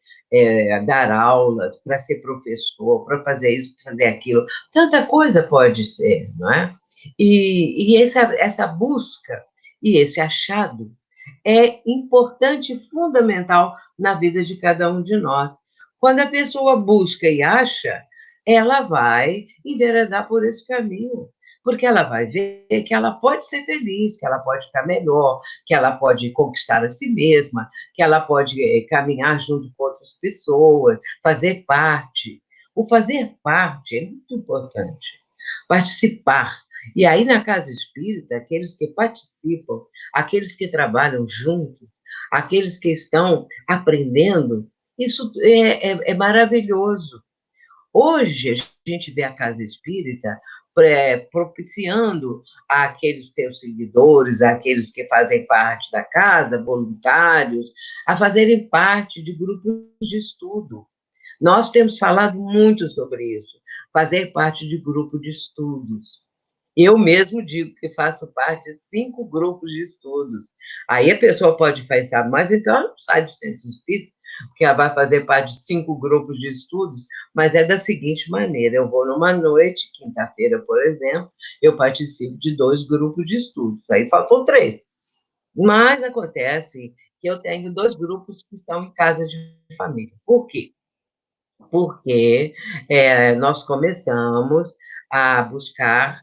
dar aulas, para ser professor, para fazer isso, para fazer aquilo. Tanta coisa pode ser, não é? E essa busca e esse achado é importante e fundamental na vida de cada um de nós. Quando a pessoa busca e acha, ela vai enveredar por esse caminho, porque ela vai ver que ela pode ser feliz, que ela pode ficar melhor, que ela pode conquistar a si mesma, que ela pode caminhar junto com outras pessoas, fazer parte. O fazer parte é muito importante. Participar. E aí, na casa espírita, aqueles que participam, aqueles que trabalham juntos, aqueles que estão aprendendo, isso é maravilhoso. Hoje, a gente vê a casa espírita propiciando àqueles seus seguidores, àqueles que fazem parte da casa, voluntários, a fazerem parte de grupos de estudo. Nós temos falado muito sobre isso, fazer parte de grupo de estudos. Eu mesmo digo que faço parte de 5 grupos de estudos. Aí a pessoa pode pensar, mas então ela não sai do centro espírita, porque ela vai fazer parte de 5 grupos de estudos, mas é da seguinte maneira, eu vou numa noite, quinta-feira, por exemplo, eu participo de 2 grupos de estudos, aí faltam 3. Mas acontece que eu tenho 2 grupos que estão em casa de família. Por quê? Porque nós começamos a buscar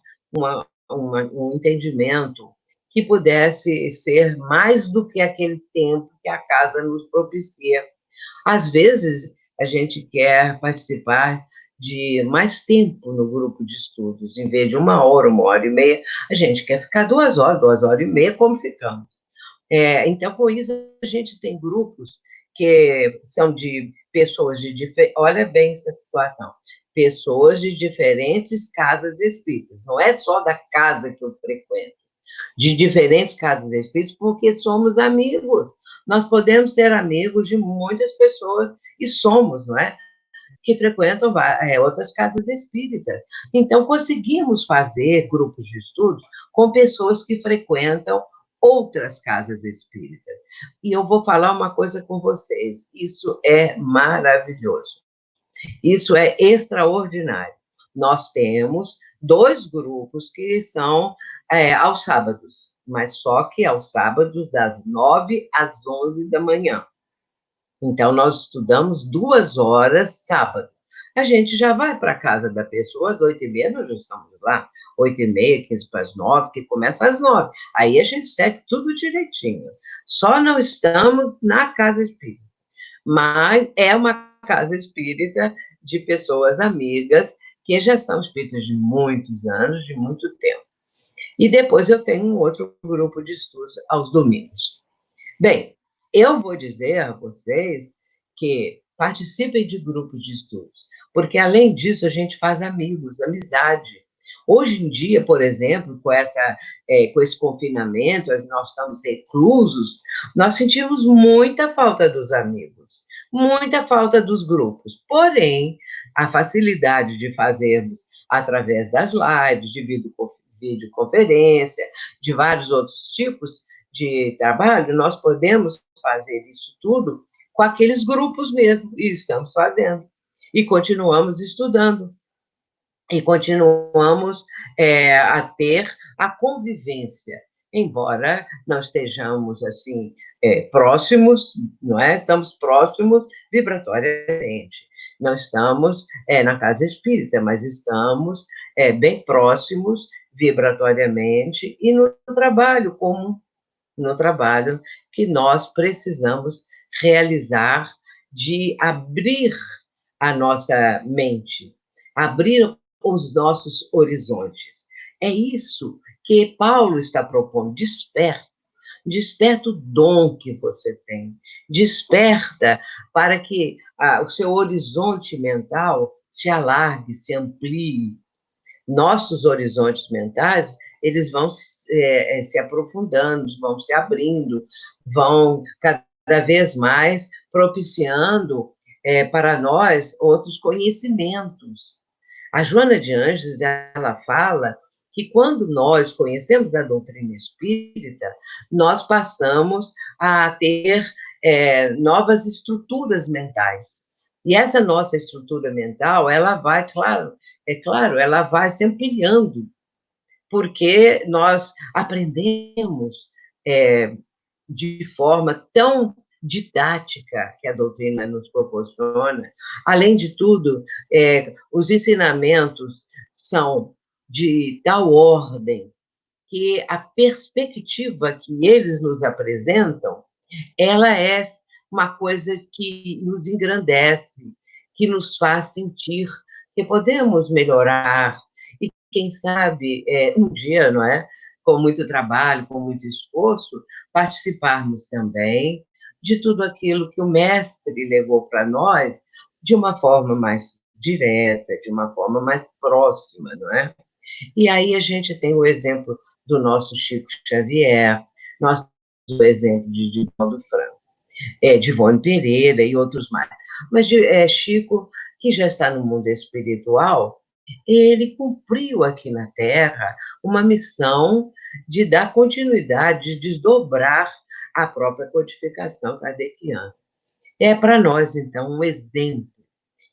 um entendimento que pudesse ser mais do que aquele tempo que a casa nos propicia. Às vezes, a gente quer participar de mais tempo no grupo de estudos, em vez de 1 hora e meia, a gente quer ficar 2 horas e meia, como ficamos. Então, com isso, a gente tem grupos que são de pessoas de diferentes. Olha bem essa situação. Pessoas de diferentes casas espíritas. Não é só da casa que eu frequento, de diferentes casas espíritas, porque somos amigos. Nós podemos ser amigos de muitas pessoas, e somos, não é? Que frequentam outras casas espíritas. Então, conseguimos fazer grupos de estudo com pessoas que frequentam outras casas espíritas. E eu vou falar uma coisa com vocês, isso é maravilhoso, isso é extraordinário. Nós temos 2 grupos que são aos sábados, mas só que aos sábados das 9 às 11 da manhã. Então, nós estudamos 2 horas sábado. A gente já vai para a casa da pessoa às 8h30, nós já estamos lá, 8h30, 15 para as 9, que começa às 9. Aí a gente segue tudo direitinho. Só não estamos na casa espírita. Mas é uma casa espírita de pessoas amigas que já são espíritas de muitos anos, de muito tempo. E depois eu tenho um outro grupo de estudos aos domingos. Bem, eu vou dizer a vocês que participem de grupos de estudos, porque, além disso, a gente faz amigos, amizade. Hoje em dia, por exemplo, com esse confinamento, nós estamos reclusos, nós sentimos muita falta dos amigos, muita falta dos grupos. Porém, a facilidade de fazermos através das lives, de videoconferência, de vários outros tipos de trabalho, nós podemos fazer isso tudo com aqueles grupos mesmo, e estamos fazendo. E continuamos estudando. e continuamos a ter a convivência, embora não estejamos assim próximos, não é? Estamos próximos vibratoriamente. Não estamos na casa espírita, mas estamos bem próximos vibratoriamente e no trabalho comum, no trabalho que nós precisamos realizar de abrir a nossa mente, abrir os nossos horizontes. É isso que Paulo está propondo. Desperta o dom que você tem, desperta para que o seu horizonte mental se alargue, se amplie. Nossos horizontes mentais, eles vão se aprofundando, vão se abrindo, vão cada vez mais propiciando para nós outros conhecimentos. A Joana de Ângeles, ela fala que quando nós conhecemos a doutrina espírita, nós passamos a ter novas estruturas mentais. E essa nossa estrutura mental, ela vai, claro, ela vai se ampliando, porque nós aprendemos de forma tão didática que a doutrina nos proporciona. Além de tudo, os ensinamentos são de tal ordem que a perspectiva que eles nos apresentam, ela é uma coisa que nos engrandece, que nos faz sentir que podemos melhorar e, quem sabe, um dia, não é? Com muito trabalho, com muito esforço, participarmos também de tudo aquilo que o mestre legou para nós de uma forma mais direta, de uma forma mais próxima, não é? E aí a gente tem o exemplo do nosso Chico Xavier, nós temos o exemplo de Divaldo Franco, de Ivone Pereira e outros mais. Mas Chico, que já está no mundo espiritual, ele cumpriu aqui na Terra uma missão de dar continuidade, de desdobrar a própria codificação kardeciana. É para nós, então, um exemplo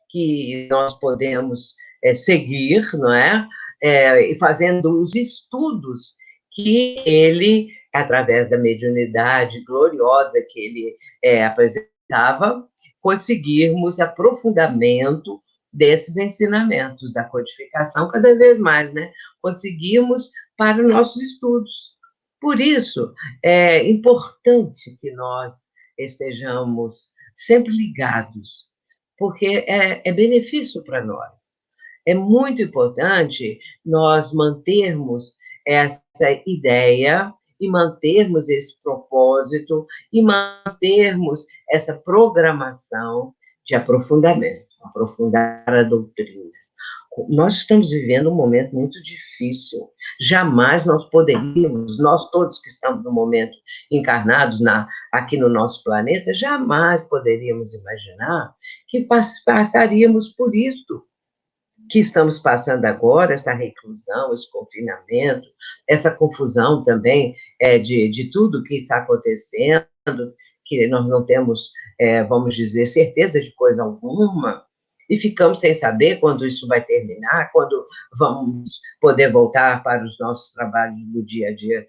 que nós podemos seguir, não é? E fazendo os estudos que ele, através da mediunidade gloriosa que ele apresentava, conseguirmos aprofundamento desses ensinamentos, da codificação cada vez mais, né? Conseguimos para os nossos estudos. Por isso, é importante que nós estejamos sempre ligados, porque é benefício para nós. É muito importante nós mantermos essa ideia e mantermos esse propósito e mantermos essa programação de aprofundamento, aprofundar a doutrina. Nós estamos vivendo um momento muito difícil. Jamais nós poderíamos, nós todos que estamos no momento encarnados aqui no nosso planeta, jamais poderíamos imaginar que passaríamos por isto que estamos passando agora, essa reclusão, esse confinamento, essa confusão também de tudo que está acontecendo, que nós não temos, vamos dizer, certeza de coisa alguma, e ficamos sem saber quando isso vai terminar, quando vamos poder voltar para os nossos trabalhos do dia a dia,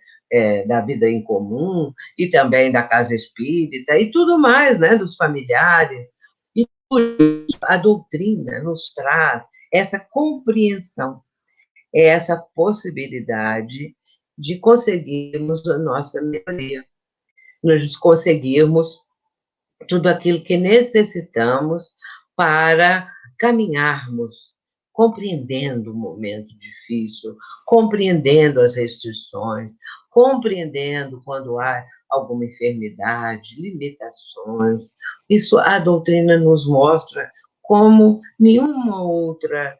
da vida em comum, e também da casa espírita, e tudo mais, né, dos familiares. E por isso a doutrina nos traz essa compreensão, essa possibilidade de conseguirmos a nossa melhoria, nós conseguirmos tudo aquilo que necessitamos para caminharmos, compreendendo o momento difícil, compreendendo as restrições, compreendendo quando há alguma enfermidade, limitações. Isso a doutrina nos mostra como nenhuma outra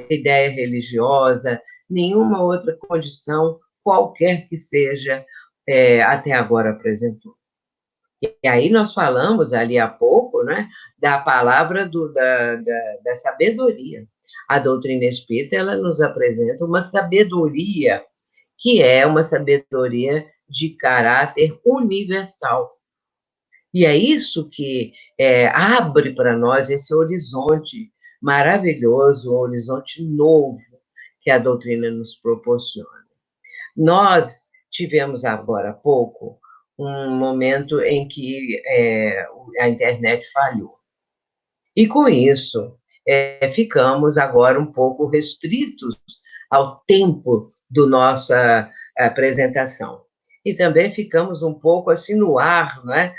ideia religiosa, nenhuma outra condição, qualquer que seja, até agora apresentou. E aí nós falamos ali há pouco, né, da palavra da sabedoria. A doutrina espírita, ela nos apresenta uma sabedoria, que é uma sabedoria de caráter universal. E é isso que abre para nós esse horizonte maravilhoso, um horizonte novo, que a doutrina nos proporciona. Nós tivemos agora há pouco um momento em que a internet falhou. E com isso, ficamos agora um pouco restritos ao tempo da nossa apresentação. E também ficamos um pouco assim no ar, não é?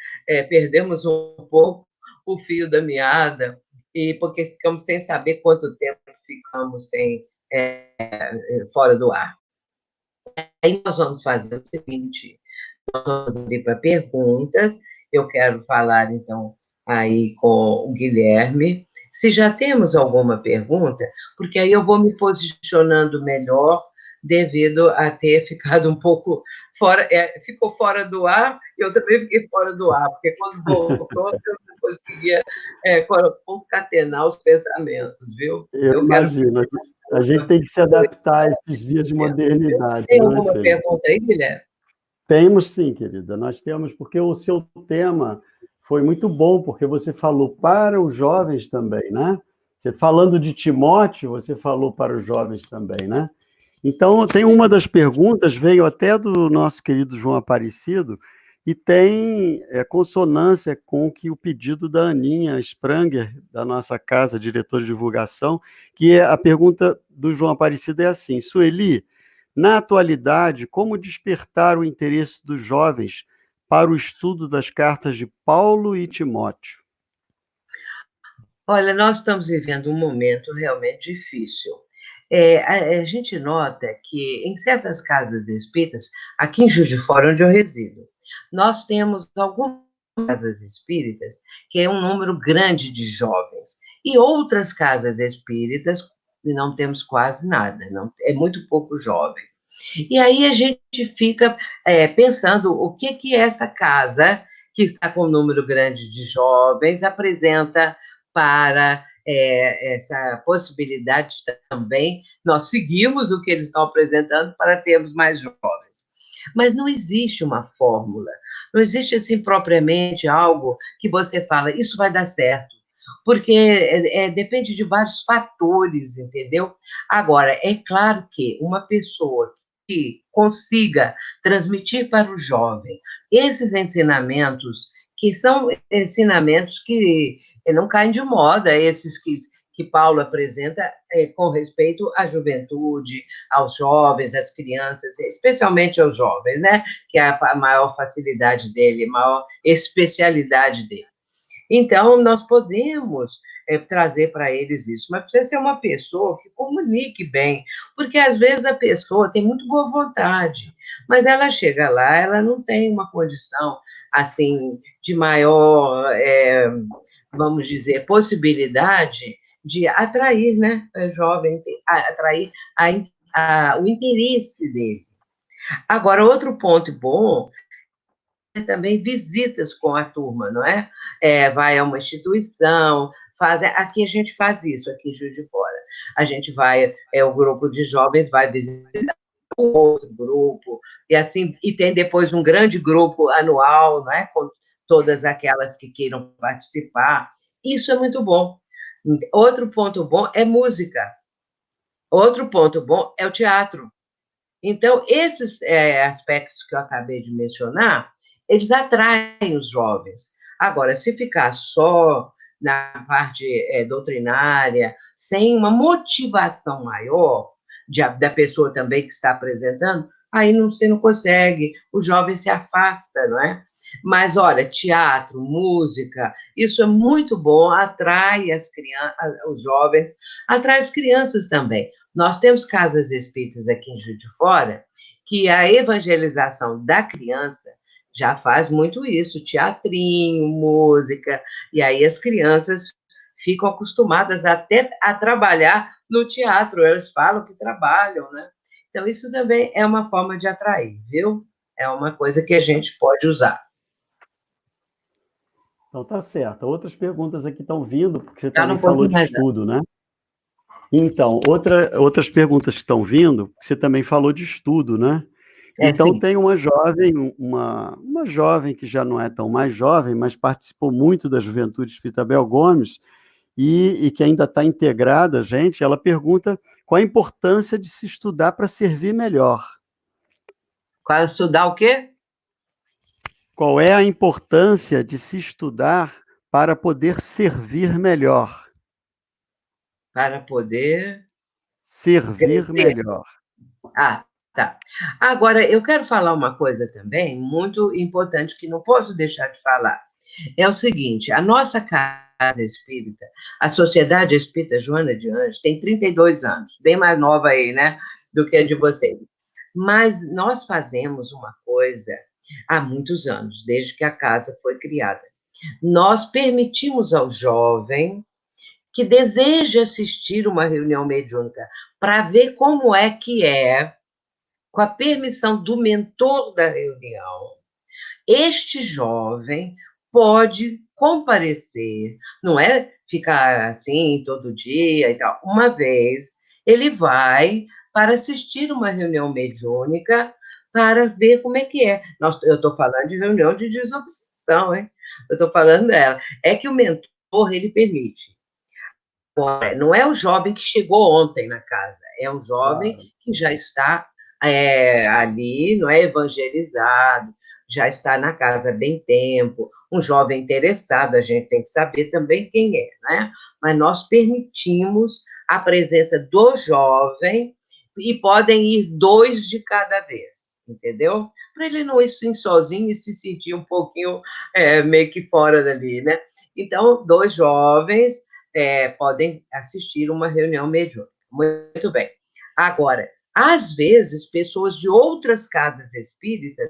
Perdemos um pouco o fio da meada, e porque ficamos sem saber quanto tempo ficamos fora do ar. Aí nós vamos fazer o seguinte, nós vamos abrir para perguntas, eu quero falar, então, aí com o Guilherme, se já temos alguma pergunta, porque aí eu vou me posicionando melhor devido a ter ficado um pouco fora, ficou fora do ar, e eu também fiquei fora do ar, porque quando voltou, eu não conseguia concatenar os pensamentos, viu? Eu imagino, a gente tem que se adaptar a esses dias de modernidade. Tem alguma pergunta aí, Guilherme? Temos sim, querida, nós temos, porque o seu tema foi muito bom, porque você falou para os jovens também, né? Você falando de Timóteo, você falou para os jovens também, né? Então, tem uma das perguntas, veio até do nosso querido João Aparecido, e tem consonância com que o pedido da Aninha Spranger, da nossa casa, diretora de divulgação, que a pergunta do João Aparecido é assim: Sueli, na atualidade, como despertar o interesse dos jovens para o estudo das cartas de Paulo e Timóteo? Olha, nós estamos vivendo um momento realmente difícil. A gente nota que em certas casas espíritas, aqui em Juiz de Fora, onde eu resido, nós temos algumas casas espíritas que é um número grande de jovens, e outras casas espíritas não temos quase nada, não, é muito pouco jovem. E aí a gente fica pensando o que essa casa, que está com um número grande de jovens, apresenta para essa possibilidade também. Nós seguimos o que eles estão apresentando para termos mais jovens. Mas não existe uma fórmula, não existe assim propriamente algo que você fala, isso vai dar certo, porque depende de vários fatores, entendeu? Agora, é claro que uma pessoa que consiga transmitir para o jovem esses ensinamentos, que são ensinamentos que não caem de moda, esses que Paulo apresenta com respeito à juventude, aos jovens, às crianças, especialmente aos jovens, né? Que é a maior facilidade dele, a maior especialidade dele. Então, nós podemos trazer para eles isso, mas precisa ser uma pessoa que comunique bem, porque às vezes a pessoa tem muito boa vontade, mas ela chega lá, ela não tem uma condição, assim, de maior, vamos dizer, possibilidade de atrair, né, jovem, atrair o interesse dele. Agora, outro ponto bom também visitas com a turma, não é? Vai a uma instituição, aqui a gente faz isso, aqui em Juiz de Fora. A gente vai, o grupo de jovens vai visitar um outro grupo, e assim, e tem depois um grande grupo anual, não é? Com todas aquelas que queiram participar. Isso é muito bom. Outro ponto bom é música. Outro ponto bom é o teatro. Então, esses aspectos que eu acabei de mencionar, eles atraem os jovens. Agora, se ficar só na parte doutrinária, sem uma motivação maior da pessoa também que está apresentando, aí você não consegue, o jovem se afasta, não é? Mas, olha, teatro, música, isso é muito bom, atrai as crianças, os jovens, atrai as crianças também. Nós temos casas espíritas aqui em Juiz de Fora, que a evangelização da criança já faz muito isso, teatrinho, música, e aí as crianças ficam acostumadas até a trabalhar no teatro, elas falam que trabalham, né? Então, isso também é uma forma de atrair, viu? É uma coisa que a gente pode usar. Então, tá certo. Outras perguntas aqui estão vindo, porque você também falou de estudo, né? Então, outras perguntas que estão vindo, você também falou de estudo, né? Então, tem uma jovem que já não é tão mais jovem, mas participou muito da Juventude Espírita Abel Gomes, e que ainda está integrada, gente, ela pergunta Qual a importância de se estudar para servir melhor? Qual estudar o quê? Qual é a importância de se estudar para poder servir melhor? Para poder Servir crescer. melhor. Ah, tá. Agora, eu quero falar uma coisa também muito importante que não posso deixar de falar. É o seguinte, a nossa casa espírita, a Sociedade Espírita Joana de Anjos, tem 32 anos, bem mais nova aí, né, do que a de vocês. Mas nós fazemos uma coisa há muitos anos, desde que a casa foi criada. Nós permitimos ao jovem que deseja assistir uma reunião mediúnica para ver como é que é, com a permissão do mentor da reunião, este jovem pode comparecer, não é ficar assim todo dia e tal. Uma vez ele vai para assistir uma reunião mediúnica para ver como é que é. Eu estou falando de reunião de desobsessão, hein? Eu estou falando dela. É que o mentor, ele permite. Não é o jovem que chegou ontem na casa, é um jovem que já está ali, não é evangelizado, já está na casa há bem tempo, um jovem interessado, a gente tem que saber também quem é, né? Mas nós permitimos a presença do jovem e podem ir 2 de cada vez, entendeu? Para ele não ir assim sozinho e se sentir um pouquinho meio que fora dali, né? Então, 2 jovens podem assistir uma reunião mediúnica. Muito bem. Agora, às vezes, pessoas de outras casas espíritas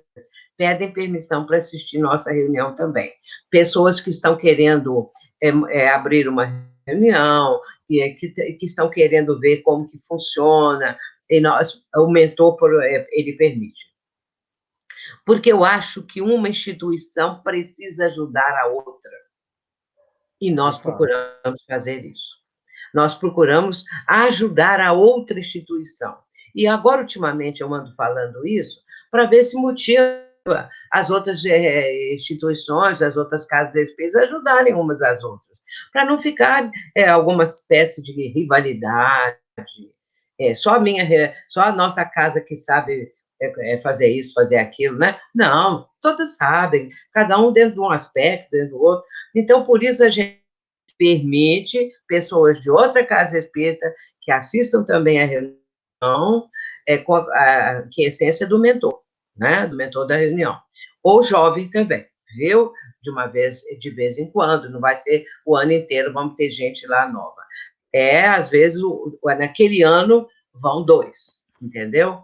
pedem permissão para assistir nossa reunião também. Pessoas que estão querendo abrir uma reunião, que estão querendo ver como que funciona, e o mentor, ele permite. Porque eu acho que uma instituição precisa ajudar a outra. E nós procuramos fazer isso. Nós procuramos ajudar a outra instituição. E agora, ultimamente, eu ando falando isso para ver se motiva as outras instituições, as outras casas espíritas a ajudarem umas às outras, para não ficar alguma espécie de rivalidade. Só a nossa casa que sabe fazer isso, fazer aquilo, né? Não, todas sabem, cada um dentro de um aspecto, dentro do outro. Então, por isso a gente permite pessoas de outra casa espírita que assistam também a reunião, que é a essência do mentor, né? Do mentor da reunião. Ou jovem também, viu? De vez em quando, não vai ser o ano inteiro, vamos ter gente lá nova. Às vezes, naquele ano, vão 2, entendeu?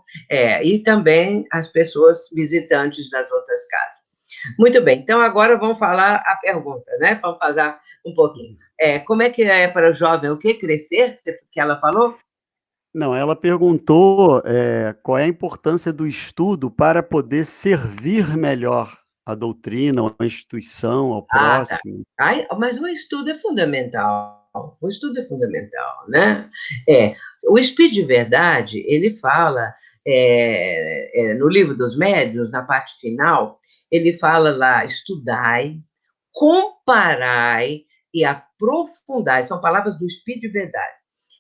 E também as pessoas visitantes das outras casas. Muito bem, então agora vamos falar a pergunta, né? Vamos fazer um pouquinho. Como é que é para o jovem o que? Crescer, que ela falou? Não, ela perguntou qual é a importância do estudo para poder servir melhor a doutrina, a instituição, ao próximo. Tá. Mas o estudo é fundamental. O estudo é fundamental, né? O Espírito de Verdade, ele fala, no Livro dos Médiuns, na parte final, ele fala lá, estudai, comparai e aprofundai. São palavras do Espírito de Verdade.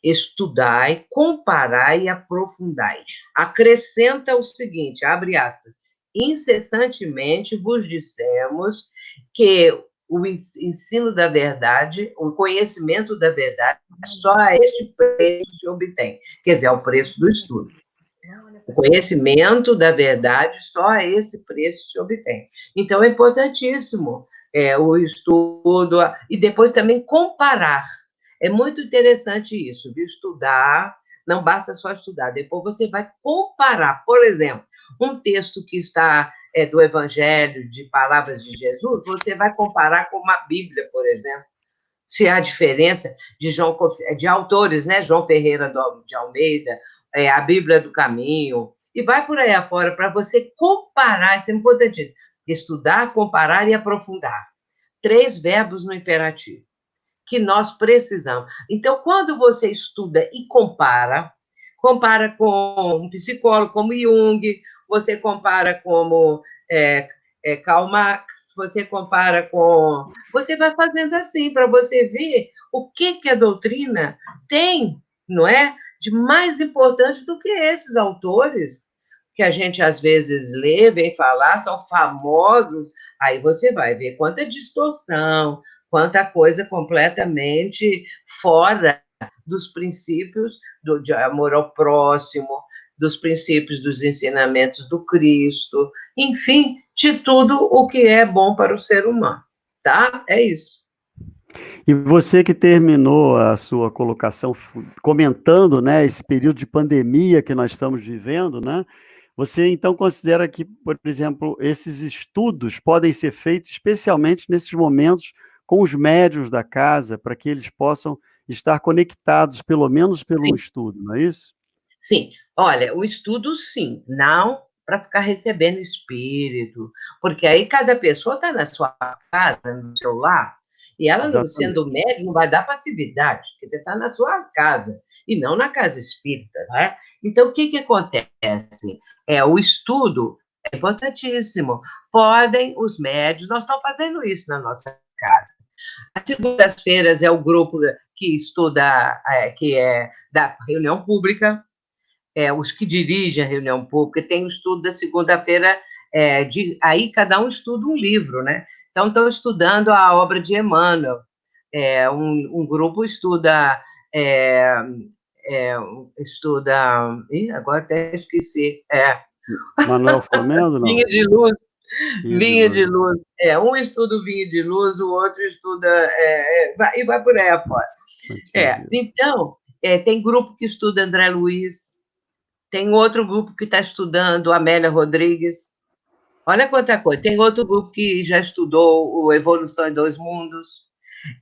Estudai, comparai e aprofundai. Acrescenta o seguinte, abre aspas, incessantemente vos dissemos que o ensino da verdade, o conhecimento da verdade, só a este preço se obtém. Quer dizer, ao preço do estudo. O conhecimento da verdade, só a esse preço se obtém. Então, é importantíssimo o estudo, e depois também comparar. É muito interessante isso, viu? Estudar, não basta só estudar, depois você vai comparar. Por exemplo, um texto que está do Evangelho, de palavras de Jesus, você vai comparar com uma Bíblia, por exemplo, se há diferença de autores, né? João Ferreira de Almeida, a Bíblia do Caminho, e vai por aí afora para você comparar, isso é importante, estudar, comparar e aprofundar. 3 verbos no imperativo, que nós precisamos. Então, quando você estuda e compara com um psicólogo como Jung, você compara como Karl Marx, você compara com... Você vai fazendo assim, para você ver o que a doutrina tem, não é? de mais importante do que esses autores que a gente às vezes lê, vem falar, são famosos, aí você vai ver quanta distorção, quanta coisa completamente fora dos princípios de amor ao próximo, dos princípios dos ensinamentos do Cristo, enfim, de tudo o que é bom para o ser humano, tá? É isso. E você que terminou a sua colocação comentando, né, esse período de pandemia que nós estamos vivendo, né? Você então considera que, por exemplo, esses estudos podem ser feitos especialmente nesses momentos com os médiuns da casa, para que eles possam estar conectados, pelo menos pelo Sim. estudo, não é isso? Sim, olha, o estudo sim, não para ficar recebendo espírito, porque aí cada pessoa está na sua casa, no seu lar, e ela, Exatamente. sendo médium, não vai dar passividade, porque você está na sua casa, e não na casa espírita, né? Então, o que que acontece? O estudo é importantíssimo. Podem os médios, nós estamos fazendo isso na nossa casa. As segundas-feiras é o grupo que estuda, que é da reunião pública, os que dirigem a reunião pública, tem o estudo da segunda-feira, aí cada um estuda um livro, né? Então, estão estudando a obra de Emmanuel, um grupo estuda, agora até esqueci, Manuel Flamengo, Vinha não? de Luz, Vinha de Vinha de Luz. Luz, um estuda o Vinha de Luz, o outro estuda, e vai por aí afora. Então, tem grupo que estuda André Luiz, tem outro grupo que está estudando Amélia Rodrigues. Olha quanta coisa. Tem outro grupo que já estudou o Evolução em Dois Mundos.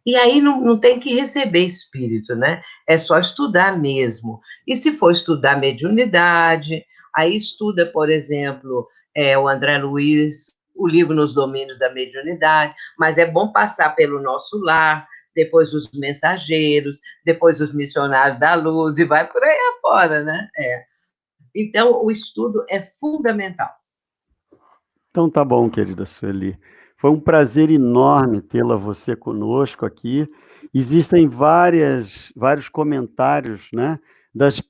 E aí não tem que receber espírito, né? É só estudar mesmo. E se for estudar mediunidade, aí estuda, por exemplo, o André Luiz, o livro Nos Domínios da Mediunidade, mas é bom passar pelo Nosso Lar, depois os Mensageiros, depois os Missionários da Luz, e vai por aí afora, né? Então, o estudo é fundamental. Então tá bom, querida Sueli. Foi um prazer enorme tê-la você conosco aqui. Existem vários comentários, né, das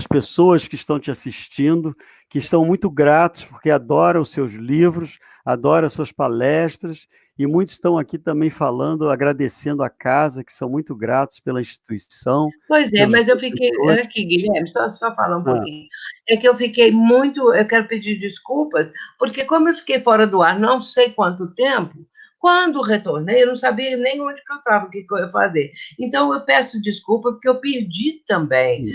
pessoas que estão te assistindo, que estão muito gratos porque adoram os seus livros, adoram as suas palestras, e muitos estão aqui também falando, agradecendo a casa, que são muito gratos pela instituição, Pois é, pelos mas eu fiquei professores. aqui, Guilherme, só falar um Ah, pouquinho. É que eu fiquei muito, eu quero pedir desculpas, porque como eu fiquei fora do ar não sei quanto tempo, quando retornei, eu não sabia nem onde que eu estava, o que que eu ia fazer. Então, eu peço desculpa, porque eu perdi também,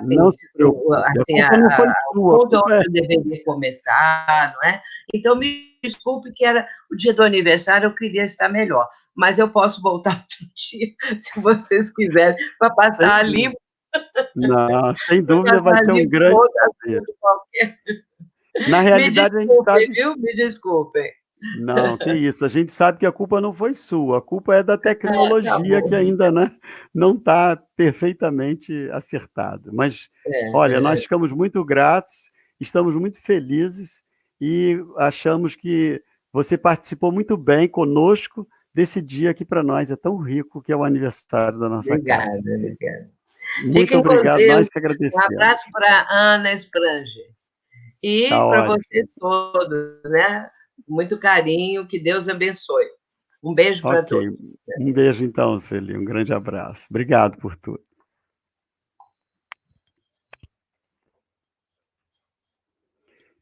não assim, se preocupe, a assim, culpa não foi o sua, a ponto culpa onde eu deveria começar, não é? Então, me desculpe que era o dia do aniversário, eu queria estar melhor, mas eu posso voltar outro dia, se vocês quiserem, para é. passar ali, Não, sem para dúvida vai passar ser um ali com grande outro prazer. assunto qualquer. Na Me realidade, a gente desculpem, sabe. viu? Me desculpem. Não, que isso, a gente sabe que a culpa não foi sua, a culpa é da Tá tecnologia que bom. ainda, né, não está perfeitamente acertada. Mas, olha, nós ficamos muito gratos, estamos muito felizes e achamos que você participou muito bem conosco desse dia que para nós é tão rico, que é o aniversário da nossa casa. Obrigada, obrigada. Muito Fiquem com obrigado, Deus. nós que Um agradecemos. abraço para Ana Spranger. E Tá para ótimo. vocês todos, né? Muito carinho, que Deus abençoe. Um beijo para Ok. todos. Um beijo então, Celi. Um grande abraço. Obrigado por tudo.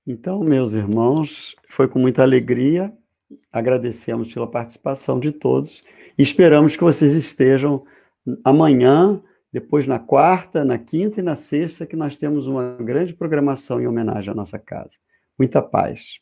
Então, meus irmãos, foi com muita alegria. Agradecemos pela participação de todos e esperamos que vocês estejam amanhã, depois na quarta, na quinta e na sexta, que nós temos uma grande programação em homenagem à nossa casa. Muita paz.